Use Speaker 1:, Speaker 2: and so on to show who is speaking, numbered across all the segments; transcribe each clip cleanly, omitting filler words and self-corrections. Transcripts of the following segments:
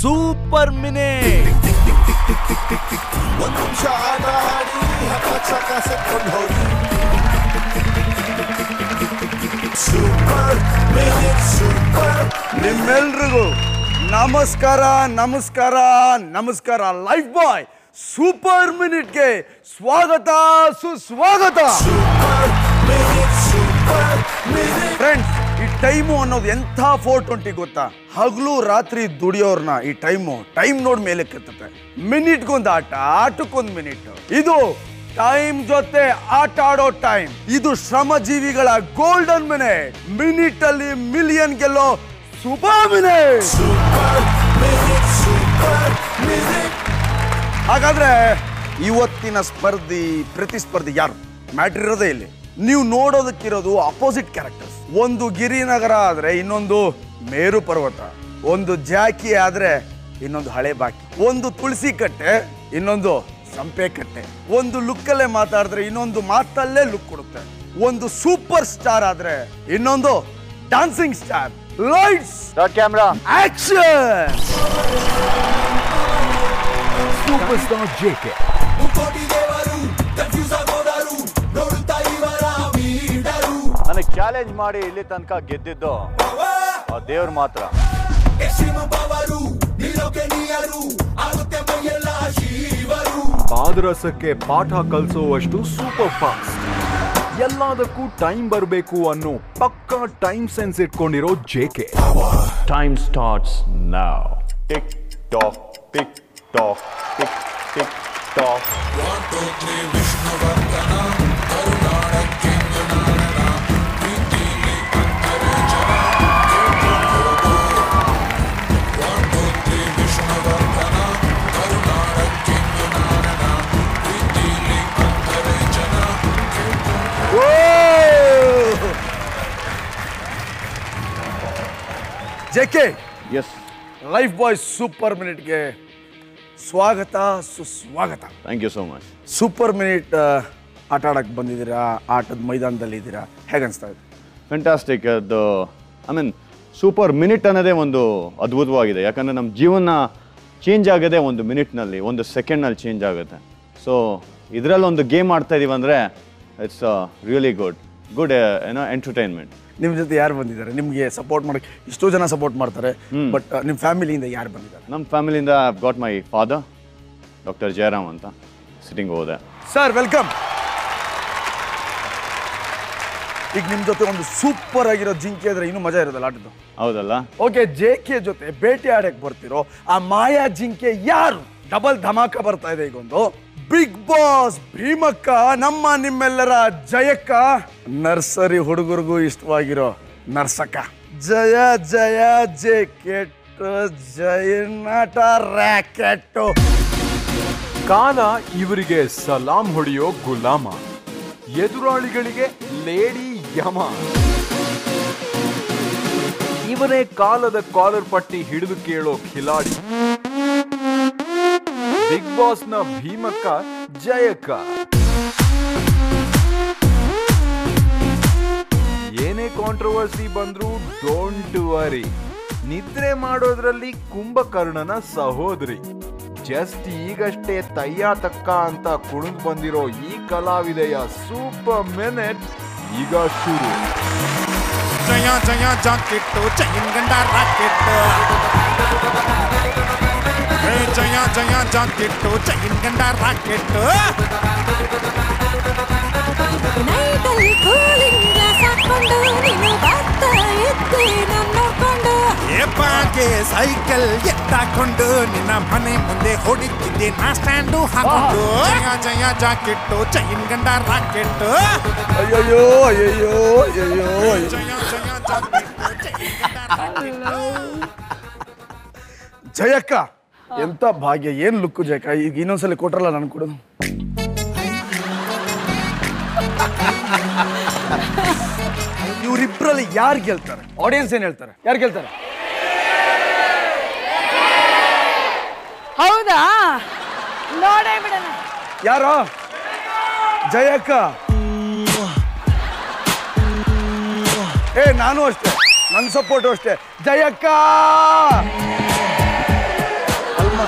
Speaker 1: Super minute
Speaker 2: ಒಂದು ನಿಮಿಷ ಆಟ ಆಡಿ ಹಕ್ಕ ಹೋಗಿ
Speaker 1: ನಿಮ್ಮೆಲ್ರಿಗೂ ನಮಸ್ಕಾರ ನಮಸ್ಕಾರ ನಮಸ್ಕಾರ. ಲೈಫ್ ಬಾಯ್ ಸೂಪರ್ ಮಿನಿಟ್ಗೆ ಸ್ವಾಗತ ಸುಸ್ವಾಗತ. ಫ್ರೆಂಡ್ಸ್, ಈ ಟೈಮು ಅನ್ನೋದು ಎಂಥ 420 ಗೊತ್ತಾ? ಹಗಲು ರಾತ್ರಿ ದುಡಿಯೋರ್ನ ಈ ಟೈಮ್ ನೋಡ್ ಮೇಲೆ ಕೆತ್ತತೆ. ಮಿನಿಟ್ಗೊಂದು ಆಟ, ಆಟಕ್ಕೊಂದು ಮಿನಿಟ್. ಇದು ಟೈಮ್ ಜೊತೆ ಆಟ ಆಡೋ ಟೈಮ್. ಇದು ಶ್ರಮಜೀವಿಗಳ ಗೋಲ್ಡನ್ ಮಿನಿಟ್. ಮಿನಿಟ್ ಅಲ್ಲಿ ಮಿಲಿಯನ್ ಗೆಲ್ಲೋ ಸೂಪರ್ ಮಿನಿಟ್. ಹಾಗಾದ್ರೆ ಇವತ್ತಿನ ಪ್ರತಿಸ್ಪರ್ಧಿ ಯಾರು? ಮ್ಯಾಟ್ರ್ ಇರೋದೇ ಇಲ್ಲಿ. ನೀವು ನೋಡೋದಕ್ಕಿರೋದು ಅಪೋಸಿಟ್ ಕ್ಯಾರೆಕ್ಟರ್ಸ್. ಒಂದು ಗಿರಿನಗರ ಆದ್ರೆ ಇನ್ನೊಂದು ಮೇರು ಪರ್ವತ, ಒಂದು ಜಾಕಿ ಆದ್ರೆ ಇನ್ನೊಂದು ಹಳೆ ಬಾಕಿ, ಒಂದು ತುಳಸಿ ಕಟ್ಟೆ ಇನ್ನೊಂದು ಸಂಪೆ ಕಟ್ಟೆ, ಒಂದು ಲುಕ್ಕಲ್ಲೇ ಮಾತಾಡಿದ್ರೆ ಇನ್ನೊಂದು ಮಾತಲ್ಲೇ ಲುಕ್ ಕೊಡುತ್ತೆ, ಒಂದು ಸೂಪರ್ ಸ್ಟಾರ್ ಆದ್ರೆ ಇನ್ನೊಂದು dancing star. Lights,
Speaker 3: camera,
Speaker 1: action.
Speaker 4: Super star JK.
Speaker 3: ನನಗೆ ಚಾಲೆಂಜ್ ಮಾಡಿ ಇಲ್ಲಿ ತನಕ ಗೆದ್ದಿದ್ದು ಆ ದೇವ್ರು ಮಾತ್ರ.
Speaker 4: ಪಾದರಸಕ್ಕೆ ಪಾಠ ಕಲಿಸುವಷ್ಟು ಸೂಪರ್ ಫಾಸ್ಟ್. ಎಲ್ಲದಕ್ಕೂ ಟೈಮ್ ಬರಬೇಕು ಅನ್ನೋ ಪಕ್ಕಾ ಟೈಮ್ ಸೆನ್ಸ್ ಇಟ್ಕೊಂಡಿರೋ JK.
Speaker 3: Time starts now. Tick tock tick tock tick tick tock.
Speaker 1: JK,
Speaker 3: yes,
Speaker 1: Lifebuoy super ಮಿನಿಟ್ಗೆ ಸ್ವಾಗತ ಸುಸ್ವಾಗತ.
Speaker 3: Thank you so much.
Speaker 1: Super minute ಆಟ ಆಡಕ್ಕೆ ಬಂದಿದ್ದೀರಾ, ಆಟದ ಮೈದಾನದಲ್ಲಿ ಇದ್ದೀರಾ, ಹೇಗೆ ಅನಿಸ್ತಾ ಇದೆ?
Speaker 3: ಫ್ಯಾಂಟಾಸ್ಟಿಕ್. ಅದು ಐ ಮೀನ್ ಸೂಪರ್ ಮಿನಿಟ್ ಅನ್ನೋದೇ ಒಂದು ಅದ್ಭುತವಾಗಿದೆ. ಯಾಕಂದರೆ ನಮ್ಮ ಜೀವನ ಚೇಂಜ್ ಆಗೋದೇ ಒಂದು ಮಿನಿಟ್ನಲ್ಲಿ, ಒಂದು ಸೆಕೆಂಡ್ನಲ್ಲಿ ಚೇಂಜ್ ಆಗುತ್ತೆ. ಸೊ ಇದರಲ್ಲಿ ಒಂದು ಗೇಮ್ ಆಡ್ತಾ ಇದೀವಿ ಅಂದರೆ ಇಟ್ಸ್ ರಿಯಲಿ ಗುಡ್ ಏನೋ ಎಂಟರ್ಟೈನ್ಮೆಂಟ್.
Speaker 1: ನಿಮ್ಮ ಜೊತೆ ಯಾರು ಬಂದಿದ್ದಾರೆ ನಿಮಗೆ ಸಪೋರ್ಟ್ ಮಾಡೋಕ್ಕೆ? ಇಷ್ಟೋ ಜನ ಸಪೋರ್ಟ್ ಮಾಡ್ತಾರೆ, ಬಟ್ ನಿಮ್ಮ ಫ್ಯಾಮಿಲಿಯಿಂದ ಯಾರು ಬಂದಿದ್ದಾರೆ?
Speaker 3: ನಮ್ಮ ಫ್ಯಾಮಿಲಿಯಿಂದ I got my father, doctor Jayaram ಅಂತ, ಸಿಟ್ಟಿಂಗ್ ಹೋದೆ.
Speaker 1: Sir, welcome. ಈಗ ನಿಮ್ಮ ಜೊತೆ ಒಂದು ಸೂಪರ್ ಆಗಿರೋ ಜಿಂಕೆ ಇದ್ರೆ ಇನ್ನೂ ಮಜಾ ಇರೋದಲ್ಲ ಆಟದ್ದು?
Speaker 3: ಹೌದಲ್ಲ?
Speaker 1: ಓಕೆ, ಜೆಕೆ ಜೊತೆ ಬೇಟೆ ಆಡಕ್ಕೆ ಬರ್ತಿರೋ ಆ ಮಾಯಾ ಜಿಂಕೆ ಯಾರು? ಡಬಲ್ ಧಮಾಕ ಬರ್ತಾ ಇದೆ ಈಗೊಂದು. ಬಿಗ್ ಬಾಸ್ ಭೀಮಕ್ಕ, ನಮ್ಮ ನಿಮ್ಮೆಲ್ಲರ ಜಯಕ್ಕ, ನರ್ಸರಿ ಹುಡುಗರಿಗೂ ಇಷ್ಟವಾಗಿರೋ ನರ್ಸಕ್ಕ. ಜಯ ಜಯ ಜೆಕೆಟ್, ಜಯನಾಟ ರ್ಯಾಕೆಟ್.
Speaker 4: ಕಾಲ ಇವರಿಗೆ ಸಲಾಂ ಹೊಡೆಯೋ ಗುಲಾಮ, ಎದುರಾಳಿಗಳಿಗೆ ಲೇಡಿ ಯಮ. ಇವರೇ ಕಾಲದ ಕಾಲರ್ ಪಟ್ಟಿ ಹಿಡಿದು ಕೇಳೋ ಖಿಲಾಡಿ. ಬಿಗ್ ಬಾಸ್ ನ ಭೀಮಕ್ಕ, ಜಯಕ್ಕ. ಏನೇ ಕಾಂಟ್ರವರ್ಸಿ ಬಂದ್ರು ಡೋಂಟ್ ವರಿ, ನಿದ್ರೆ ಮಾಡೋದ್ರಲ್ಲಿ ಕುಂಭಕರ್ಣನ ಸಹೋದರಿ. ಜಸ್ಟ್ ಈಗಷ್ಟೇ ತಯ್ಯ ತಕ್ಕ ಅಂತ ಕುಣಿದು ಬಂದಿರೋ ಈ ಕಲಾವಿದೆಯ ಸೂಪರ್ ಮಿನಿಟ್ ಈಗ ಶುರು.
Speaker 2: ಜಯ ಜಯ ಜಾಕೆಟ್, ಚೈನ್ ಗಂಡ ರಾಕೆಟ್. ಜಯ ಜಯ ಜಾಕೆಟ್, ಚೈನ್ ಗಂಡ ರಾಕೆಟ್.
Speaker 5: ನೈಟಲ್ಲಿ ಕೂಲಿಂಗ್ ಗ್ಲಾಸ್ ಹಾಕೊಂಡು ನೀನು ಬರ್ತಾ ಇದ್ದೆ ನಾನು ನೋಡ್ಕೊಂಡು.
Speaker 2: ಏಪಾಗೆ ಸೈಕಲ್ ಎತ್ತಾಕೊಂಡು ನಿನ್ನ ಮನೆ ಮುಂದೆ ಹೊಡಿತಿದ್ದೆ ನಾ ಸ್ಟ್ಯಾಂಡು ಹಾಕೊಂಡು. ಜಯ ಜಯ ಜಾಕೆಟ್, ಚೈನ್ ಗಂಡ ರಾಕೆಟ್.
Speaker 1: ಅಯ್ಯೋ ಅಯ್ಯೋ ಅಯ್ಯೋ.
Speaker 2: ಜಯ ಜಯ ಜಾಕೆಟ್, ಚೈನ್ ಗಂಡ ರಾಕೆಟ್.
Speaker 1: ಜಯಕ್ಕ, ಎಂತ ಭಾಗ್ಯ, ಏನ್ ಲುಕ್ಕು ಜಯಕ್ಕ. ಈಗ ಇನ್ನೊಂದ್ಸಲ ಕೊಟ್ರಲ್ಲ ನನ್ ಕೊಡೋದು. ಇವರಿಬ್ಬರಲ್ಲಿ ಯಾರು ಗೆಲ್ತಾರೆ? ಆಡಿಯನ್ಸ್ ಏನ್ ಹೇಳ್ತಾರೆ? ಯಾರು ಗೆಲ್ತಾರೆ?
Speaker 5: ಹೌದಾ, ನೋಡೇ ಬಿಡೋಣ.
Speaker 1: ಯಾರೋ? ಜಯಕ್ಕ. ನಾನು ಅಷ್ಟೇ. ನನ್ನ ಸಪೋರ್ಟು ಅಷ್ಟೇ. ಜಯಕ್ಕ ಅಲ್ಮ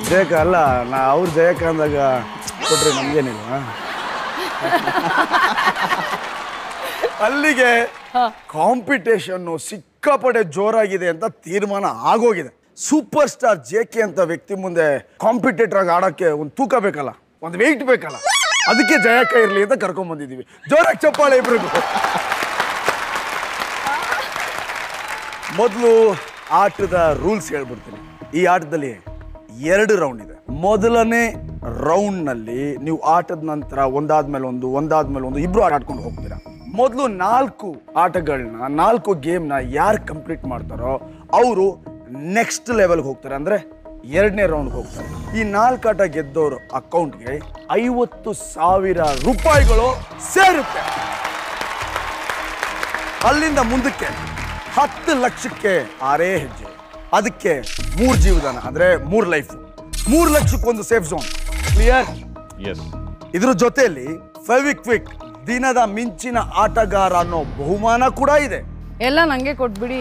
Speaker 1: ಜಯಕ್ಕ ಅಲ್ಲ, ಅವ್ರು ಜಯಕ್ಕ ಅಂದಾಗ ಕೊಟ್ರೆ ನಮ್ಗೇನಿಲ್ವ? ಅಲ್ಲಿಗೆ ಕಾಂಪಿಟೇಷನ್ ಸಿಕ್ಕಾಪಟ್ಟೆ ಜೋರಾಗಿದೆ ಅಂತ ತೀರ್ಮಾನ ಆಗೋಗಿದೆ. ಸೂಪರ್ ಸ್ಟಾರ್ JK ಅಂತ ವ್ಯಕ್ತಿ ಮುಂದೆ ಕಾಂಪಿಟೇಟರ್ ಆಗಿ ಆಡೋಕ್ಕೆ ಒಂದು ತೂಕ ಬೇಕಲ್ಲ, ಒಂದು ವೆಯ್ಟ್ ಬೇಕಲ್ಲ, ಅದಕ್ಕೆ ಜಯಕ್ಕ ಇರಲಿ ಅಂತ ಕರ್ಕೊಂಡ್ ಬಂದಿದ್ದೀವಿ. ಜೋರಾಗಿ ಚಪ್ಪಾಳೆ ಇಬ್ರಿಗೂ. ಮೊದಲು ಆಟದ ರೂಲ್ಸ್ ಹೇಳ್ಬಿಡ್ತೀನಿ. ಈ ಆಟದಲ್ಲಿ 2 ರೌಂಡ್ ಇದೆ. ಮೊದಲನೇ ರೌಂಡ್ನಲ್ಲಿ ನೀವು ಆಟದ ನಂತರ ಒಂದಾದ್ಮೇಲೆ ಒಂದು ಇಬ್ರು ಆಡ್ಕೊಂಡು ಹೋಗ್ತೀರಾ. ಮೊದಲು 4 ಆಟಗಳನ್ನ 4 ಗೇಮ್ನ ಯಾರು ಕಂಪ್ಲೀಟ್ ಮಾಡ್ತಾರೋ ಅವರು ನೆಕ್ಸ್ಟ್ ಲೆವೆಲ್ಗೆ ಹೋಗ್ತಾರೆ, ಅಂದರೆ 2ನೇ ರೌಂಡ್ಗೆ ಹೋಗ್ತಾರೆ. ಈ 4 ಆಟ ಗೆದ್ದವರು ಅಕೌಂಟ್ಗೆ 50,000 ರೂಪಾಯಿಗಳು ಸೇರುತ್ತೆ. ಅಲ್ಲಿಂದ ಮುಂದಕ್ಕೆ 10 ಲಕ್ಷಕ್ಕೆ 6 ಹೆಜ್ಜೆ. ಅದಕ್ಕೆ 3 ಜೀವದಾನ, ಅಂದರೆ 3 ಲೈಫ್. 3 ಲಕ್ಷಕ್ಕೆ ಒಂದು ಸೇಫ್ ಝೋನ್. ಕ್ಲಿಯರ್?
Speaker 3: ಎಸ್.
Speaker 1: ಇದ್ರ ಜೊತೆಯಲ್ಲಿ ಫೆವಿಕ್ವಿಕ್ ದಿನದ ಮಿಂಚಿನ ಆಟಗಾರ ಅನ್ನೋ ಬಹುಮಾನ ಕೂಡ ಇದೆ.
Speaker 5: ಎಲ್ಲ ನಂಗೆ ಕೊಟ್ಬಿಡಿ.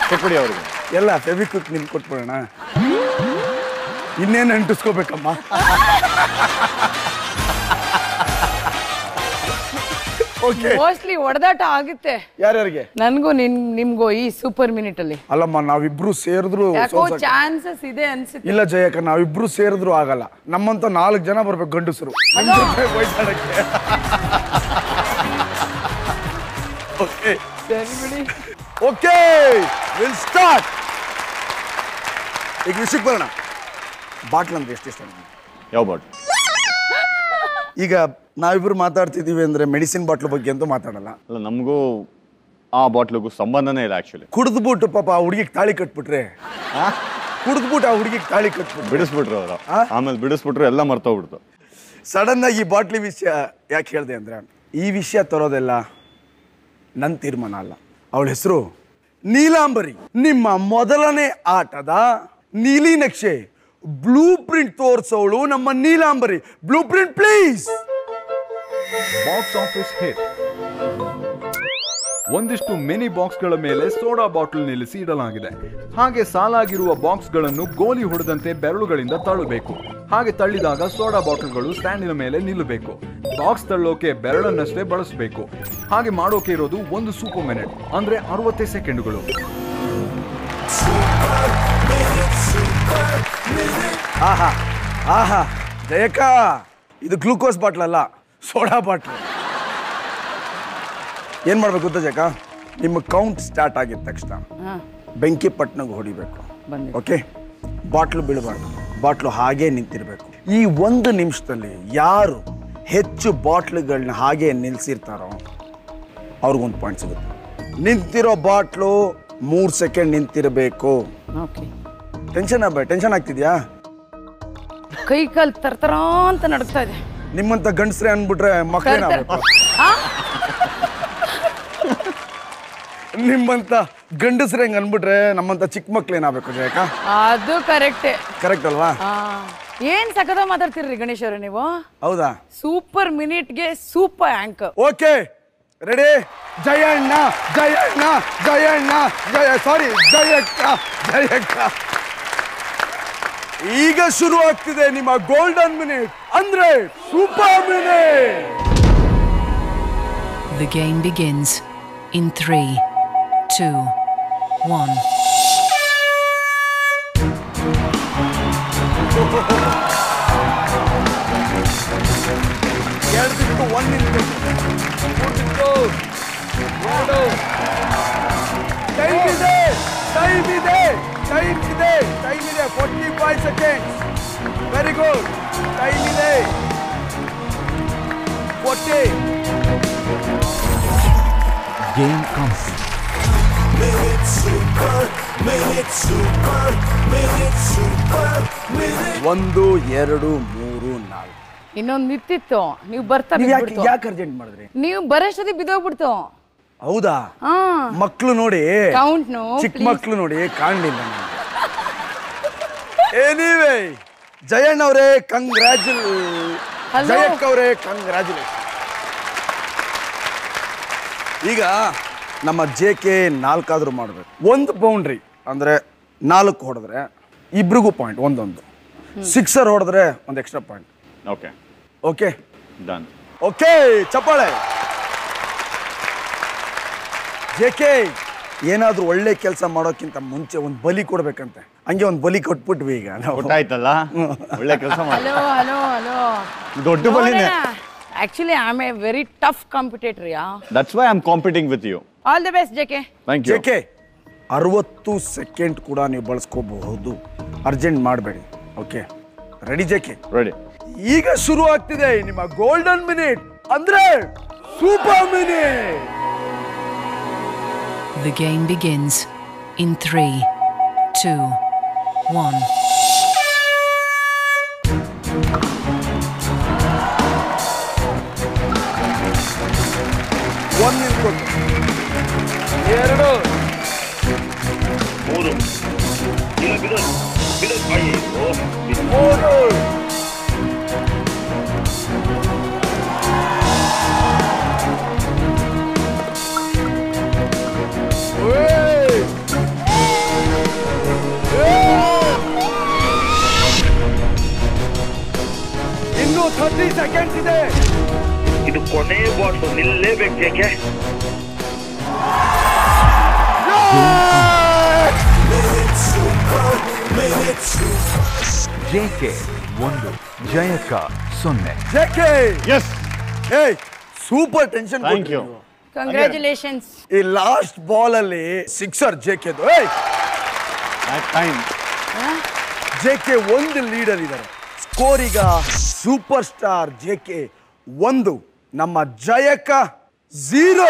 Speaker 3: ಕೊಟ್ಬಿಡಿ ಅವ್ರಿಗೆ
Speaker 1: ಎಲ್ಲ ಫೆವಿಕ್ವಿಕ್ ನಿಮ್ಗೆ ಕೊಟ್ಬಿಡೋಣ. ಇನ್ನೇನು ಅಂಟಿಸ್ಕೋಬೇಕಮ್ಮ. ಓಕೆ,
Speaker 5: ಮೋಸ್ಟ್ಲಿ ಹೊಡೆದಾಟ ಆಗುತ್ತೆ
Speaker 1: ಯಾರ್ಯಾರಿಗೆ?
Speaker 5: ನನ್ಗೂ ನಿಮ್ಗೂ ಈ ಸೂಪರ್ ಮಿನಿಟ್ ಅಲ್ಲಿ.
Speaker 1: ಅಲ್ಲಮ್ಮ, ನಾವಿಬ್ರು ಸೇರಿದ್ರು
Speaker 5: ಯಾಕೋ ಚಾನ್ಸಸ್ ಇದೆ ಅನ್ಸುತ್ತೆ.
Speaker 1: ಇಲ್ಲ ಜಯಕ್ಕ, ನಾವಿಬ್ರು ಸೇರಿದ್ರು ಆಗಲ್ಲ. ನಮ್ಮಂತ 4 ಜನ ಬರ್ಬೇಕು ಗಂಡಸರು. ಓಕೆ
Speaker 5: ಸರಿ ಬಿಡಿ.
Speaker 1: Okay, will start. ಈಗ ವಿಷಯಕ್ಕೆ ಬರೋಣ. ಬಾಟ್ಲ್ ಅಂದ್ರೆ ಎಷ್ಟಿಷ್ಟ ನಿಮ್ಗೆ?
Speaker 3: ಯಾವ ಬಾಟ್ಲ್?
Speaker 1: ಈಗ ನಾವಿಬ್ರು ಮಾತಾಡ್ತಿದ್ದೀವಿ ಅಂದ್ರೆ ಮೆಡಿಸಿನ್ ಬಾಟ್ಲ್ ಬಗ್ಗೆ ಅಂತೂ ಮಾತಾಡಲ್ಲ.
Speaker 3: ಅಲ್ಲ, ನಮಗೂ ಆ ಬಾಟ್ಲಿಗೂ ಸಂಬಂಧನೇ ಇಲ್ಲ ಆ್ಯಕ್ಚುಲಿ.
Speaker 1: ಕುಡಿದ್ಬಿಟ್ಟು ಪಾಪ ಆ ಹುಡುಗಿಗೆ ತಾಳಿ ಕಟ್ಬಿಟ್ರೆ, ಕುಡಿದ್ಬಿಟ್ಟು ಆ ಹುಡುಗಿಗೆ ತಾಳಿ ಕಟ್ಬಿಟ್ಟು
Speaker 3: ಬಿಡಿಸ್ಬಿಟ್ರು ಅವರು. ಆಮೇಲೆ ಬಿಡಿಸ್ಬಿಟ್ರು, ಎಲ್ಲ ಮರ್ತೋಗ್ಬಿಡ್ತು.
Speaker 1: ಸಡನ್ ಆಗಿ ಈ ಬಾಟ್ಲಿ ವಿಷಯ ಯಾಕೆ ಹೇಳಿದೆ ಅಂದ್ರೆ, ಈ ವಿಷಯ ತರೋದೆಲ್ಲ ನನ್ನ ತೀರ್ಮಾನ ಅಲ್ಲ. ಅವಳ ಹೆಸರು ನೀಲಾಂಬರಿ. ನಿಮ್ಮ ಮೊದಲನೇ ಆಟದ ನೀಲಿ ನಕ್ಷೆ ಬ್ಲೂ ಪ್ರಿಂಟ್ ತೋರಿಸೋಳು ನಮ್ಮ Neelambari. Blue print please.
Speaker 4: Box office hit. ಒಂದಿಷ್ಟು ಮಿನಿ ಬಾಕ್ಸ್ಗಳ ಮೇಲೆ ಸೋಡಾ ಬಾಟಲ್ ನಿಲ್ಲಿಸಿ ಇಡಲಾಗಿದೆ. ಹಾಗೆ ಸಾಲಾಗಿರುವ ಬಾಕ್ಸ್ಗಳನ್ನು ಗೋಲಿ ಹೊಡೆದಂತೆ ಬೆರಳುಗಳಿಂದ ತಳ್ಳಬೇಕು. ಹಾಗೆ ತಳ್ಳಿದಾಗ ಸೋಡಾ ಬಾಟಲ್ಗಳು ಸ್ಟ್ಯಾಂಡಿನ ಮೇಲೆ ನಿಲ್ಲಬೇಕು. ಬಾಕ್ಸ್ ತಳ್ಳೋಕೆ ಬೆರಳನ್ನಷ್ಟೇ ಬಳಸಬೇಕು. ಹಾಗೆ ಮಾಡೋಕೆ ಇರೋದು 1 ಸೂಪರ್ ಮಿನಿಟ್, ಅಂದ್ರೆ 60 ಸೆಕೆಂಡುಗಳು.
Speaker 1: ಆಹಾ ಆಹಾ ಜಯಕ್ಕ, ಇದು ಗ್ಲೂಕೋಸ್ ಬಾಟ್ಲ್ ಅಲ್ಲ, ಸೋಡಾ ಬಾಟ್ಲ್. ಏನ್ ಮಾಡ್ಬೇಕು ಗೊತ್ತಾ ಜಯಕ್ಕ? ನಿಮ್ಮ ಕೌಂಟ್ ಸ್ಟಾರ್ಟ್ ಆಗಿದ ತಕ್ಷಣ ಬೆಂಕಿ ಪಟ್ನಾಗ ಹೊಡಿಬೇಕು. ಓಕೆ, ಬಾಟ್ಲು ಬೀಳಬಾರ್ದು, ಬಾಟ್ಲು ಹಾಗೇ ನಿಂತಿರ್ಬೇಕು. ಈ 1 ನಿಮಿಷದಲ್ಲಿ ಯಾರು ಹೆಚ್ಚು ಬಾಟ್ಲುಗಳನ್ನ ಹಾಗೆ ನಿಲ್ಸಿರ್ತಾರೋ ಅವ್ರಿಗೊಂದು ಪಾಯಿಂಟ್ ಸಿಗುತ್ತೆ. ನಿಂತಿರೋ ಬಾಟ್ಲು 3 ಸೆಕೆಂಡ್ ನಿಂತಿರಬೇಕು. ಟೆನ್ಷನ್ ಆಗ್ತಿದ್ಯಾ?
Speaker 5: ಕೈ ಕಾಲ್ ತರ್ತರ ಅಂತ ನಡ್ತಾ ಇದೆ.
Speaker 1: ನಿಮ್ಮಂತ ಗಂಡಸ್ರೆ ಅನ್ಬಿಟ್ರೆ ಮಕ್ಕಳೇನಾಗಬೇಕು? ನಿಮ್ಮಂತ ಗಂಡಸ್ರೆ ಹೆಂಗ್ ಅನ್ಬಿಟ್ರೆ ನಮ್ಮಂತ ಚಿಕ್ಕ ಮಕ್ಳೇನಾಗಬೇಕು ಜಯಕ್ಕ?
Speaker 5: ಅದು ಕರೆಕ್ಟ್
Speaker 1: ಅಲ್ವಾ?
Speaker 5: ಏನ್ ಸಕದ ಮಾತಾಡ್ತಿರ್ರಿ ಗಣೇಶ್ ಅವ್ರೆ ನೀವು.
Speaker 1: ಹೌದಾ?
Speaker 5: ಸೂಪರ್ ಮಿನಿಟ್ಗೆ super anchor.
Speaker 1: Okay, ready? Jayanna Jayanna Jayanna Jayakka. ಈಗ ಶುರು ಆಗ್ತಿದೆ ನಿಮ್ಮ ಗೋಲ್ಡನ್ ಮಿನಿಟ್, ಅಂದ್ರೆ super minute.
Speaker 6: The game begins in 3, 2, 1.
Speaker 1: ಎರಡಕ್ಕೂ 1 ನಿಲ್ಬೇಕು. ಟೈಮ್ ಇದೆ 45 ಸೆಕೆಂಡ್ಸ್. Very good. ಟೈಮ್ ಇದೆ 40.
Speaker 4: Game complete.
Speaker 1: 1 2 3 4.
Speaker 5: ಇನ್ನೊಂದು ನಿಂತಿತ್ತು, ನೀವು ಬರ್ತಾ
Speaker 1: ಯಾಕೆ ಅರ್ಜೆಂಟ್ ಮಾಡಿದ್ರಿ?
Speaker 5: ನೀವು ಬರೋಷ್ಟೊತ್ತಿಗೆ ಬಿದ್ದೋಗ್ಬಿಡ್ತು.
Speaker 1: ಹೌದಾ? ಮಕ್ಕಳು ನೋಡಿ,
Speaker 5: ಕೌಂಟ್
Speaker 1: ಚಿಕ್ಕ ಮಕ್ಕಳು ನೋಡಿ ಕಾಣಲಿಲ್ಲ. ಎನಿವೇ, ಜಯಣ್ಣ ಅವರೇ ಕಂಗ್ರ್ಯಾಚುಲೇಷನ್. ಜಯಕ್ಕ ಅವರೇ ಕಂಗ್ರ್ಯಾಚುಲೇಷನ್. ಈಗ ನಮ್ಮ JK 4 ಆದ್ರೂ ಮಾಡಬೇಕು. ಒಂದು ಬೌಂಡ್ರಿ ಅಂದ್ರೆ 4 ಹೊಡೆದ್ರೆ ಇಬ್ರಿಗೂ ಪಾಯಿಂಟ್ ಒಂದೊಂದು. ಸಿಕ್ಸರ್ ಹೊಡೆದ್ರೆ ಒಂದು extra point.
Speaker 3: Okay
Speaker 1: okay
Speaker 3: done.
Speaker 1: Okay ಚಪ್ಪಾಳೆ. JK ಏನಾದ್ರೂ ಒಳ್ಳೆ ಕೆಲಸ ಮಾಡೋಕ್ಕಿಂತ ಮುಂಚೆ ಒಂದು ಬಲಿ ಕೊಡ್ಬೇಕಂತೆ. ಹಂಗೆ ಒಂದು ಬಲಿ ಕೊಟ್ಬಿಟ್ವಿ ಈಗ ನಾವು.
Speaker 3: ಗೊತ್ತಾಯ್ತಲ್ಲ, ಒಳ್ಳೆ ಕೆಲಸ ಮಾಡಿ.
Speaker 5: ಹಲೋ
Speaker 3: ದೊಡ್ಡ ಬಲಿನೇ.
Speaker 5: Actually I am a very tough competitor ಯಾ.
Speaker 3: That's why I am competing with you.
Speaker 5: All the best JK.
Speaker 3: Thank you.
Speaker 1: JK 60 second ಕೂಡ ನೀವು ಬಳಸ್ಕೋಬಹುದು. ಅರ್ಜೆಂಟ್ ಮಾಡಬೇಡಿ. Okay ready JK?
Speaker 3: ರೆಡಿ.
Speaker 1: ಈಗ ಶುರು ಆಗ್ತಿದೆ ನಿಮ್ಮ ಗೋಲ್ಡನ್ ಮಿನಿಟ್, ಅಂದ್ರೆ super minute.
Speaker 6: The game begins in 3, 2, 1.
Speaker 1: ಒಂದು ನಿಲ್ಕೊಂಡು 2
Speaker 7: ಮೂರು ಇಲ್ಲ ಬಿಡು ಬಿಡು ಅಯ್ಯೋ
Speaker 1: 3 ಇನ್ನೂ 30 ಸೆಕೆಂಡ್ಸ್ ಇದೆ.
Speaker 7: ಇದು ಕೊನೆ ಬಾಟ್ಲು ನಿಲ್ಲೇಬೇಕು ಏಕೆ?
Speaker 4: JK 1, ಜಯಕ 0.
Speaker 1: JK
Speaker 3: yes.
Speaker 1: ಏಯ್ super tension.
Speaker 3: Thank you.
Speaker 5: Congratulations.
Speaker 1: ಈ ಲಾಸ್ಟ್ ಬಾಲ್ ಅಲ್ಲಿ ಸಿಕ್ಸರ್ JK. ಏಯ್
Speaker 3: ಟೈಮ್.
Speaker 1: JK ಒಂದು ಲೀಡರ್ ಇದ್ದಾರೆ. ಸ್ಕೋರ್ ಈಗ ಸೂಪರ್ ಸ್ಟಾರ್ JK 1, ನಮ್ಮ ಜಯಕ 0.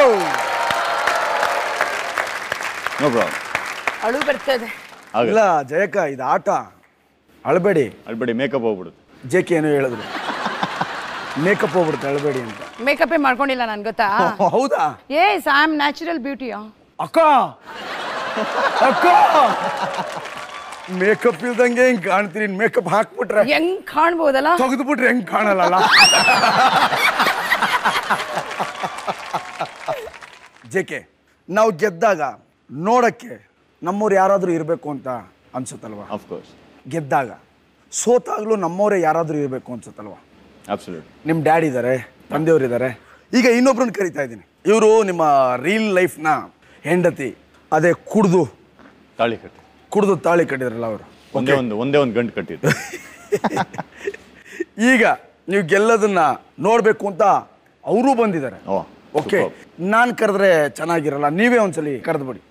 Speaker 3: No problem.
Speaker 5: ಅಳು ಬರ್ತದೆ.
Speaker 1: ಇಲ್ಲ ಜಯಕ ಇದು ಆಟ, ಅಳಬೇಡಿ.
Speaker 3: ಅಳ್ಬೇಡಿ, ಮೇಕಪ್ ಹೋಗ್ಬಿಡುತ್ತೆ.
Speaker 1: JK ಏನೋ ಹೇಳಿದ್ರು, ಮೇಕಪ್ ಹೋಗ್ಬಿಡುತ್ತೆ, ಅಳಬೇಡಿ ಅಂತ.
Speaker 5: ಮೇಕಪ್ ಮಾಡ್ಕೊಂಡಿಲ್ಲ ನನ್ ಗೊತ್ತಾ?
Speaker 1: ಹೌದಾ?
Speaker 5: Yes I am natural beauty.
Speaker 1: ಅಕ್ಕ ಅಕ್ಕ ಮೇಕಪ್ ಇಲ್ದಂಗೆ ಹೆಂಗ್ ಕಾಣ್ತೀರಿ? ಮೇಕಪ್ ಹಾಕ್ಬಿಟ್ರೆ
Speaker 5: ಹೆಂಗ್ ಕಾಣ್ಬೋದಲ್ಲ?
Speaker 1: ತೆಗೆದು ಬಿಟ್ರೆ ಹೆಂಗ್ ಕಾಣಲ್ಲ. JK ನಾವು ಗೆದ್ದಾಗ ನೋಡಕ್ಕೆ ನಮ್ಮವ್ರು ಯಾರಾದ್ರೂ ಇರಬೇಕು ಅಂತ ಅನ್ಸುತ್ತಲ್ವಾ?
Speaker 3: Of course.
Speaker 1: ಗೆದ್ದಾಗ ಸೋತಾಗ್ಲೂ ನಮ್ಮವರೇ ಯಾರಾದ್ರೂ ಇರಬೇಕು ಅನ್ಸುತ್ತಲ್ವಾ?
Speaker 3: ಅಬ್ಸಲ್ಯೂಟ್.
Speaker 1: ನಿಮ್ಮ ಡ್ಯಾಡಿ ಇದ್ದಾರೆ, ತಂದೆಯವರು ಇದ್ದಾರೆ. ಈಗ ಇನ್ನೊಬ್ರನ್ನ ಕರಿತಾ ಇದ್ದೀನಿ. ಇವರು ನಿಮ್ಮ ರೀಲ್ ಲೈಫ್ನ ಹೆಂಡತಿ. ಅದೇ ಕುಡ್ದು
Speaker 3: ತಾಳಿ
Speaker 1: ಕಟ್ಟಿದ್ರಲ್ಲ ಅವರು.
Speaker 3: ಒಂದೇ ಒಂದು ಗಂಟು ಕಟ್ಟಿದ್ರು.
Speaker 1: ಈಗ ನೀವು ಗೆಲ್ಲೋದನ್ನ ನೋಡ್ಬೇಕು ಅಂತ ಅವರು ಬಂದಿದ್ದಾರೆ. ಓಕೆ, ನಾನು ಕರೆದ್ರೆ ಚೆನ್ನಾಗಿರಲ್ಲ, ನೀವೇ ಒಂದ್ಸಲಿ ಕರೆದ್ಬಿಡಿ.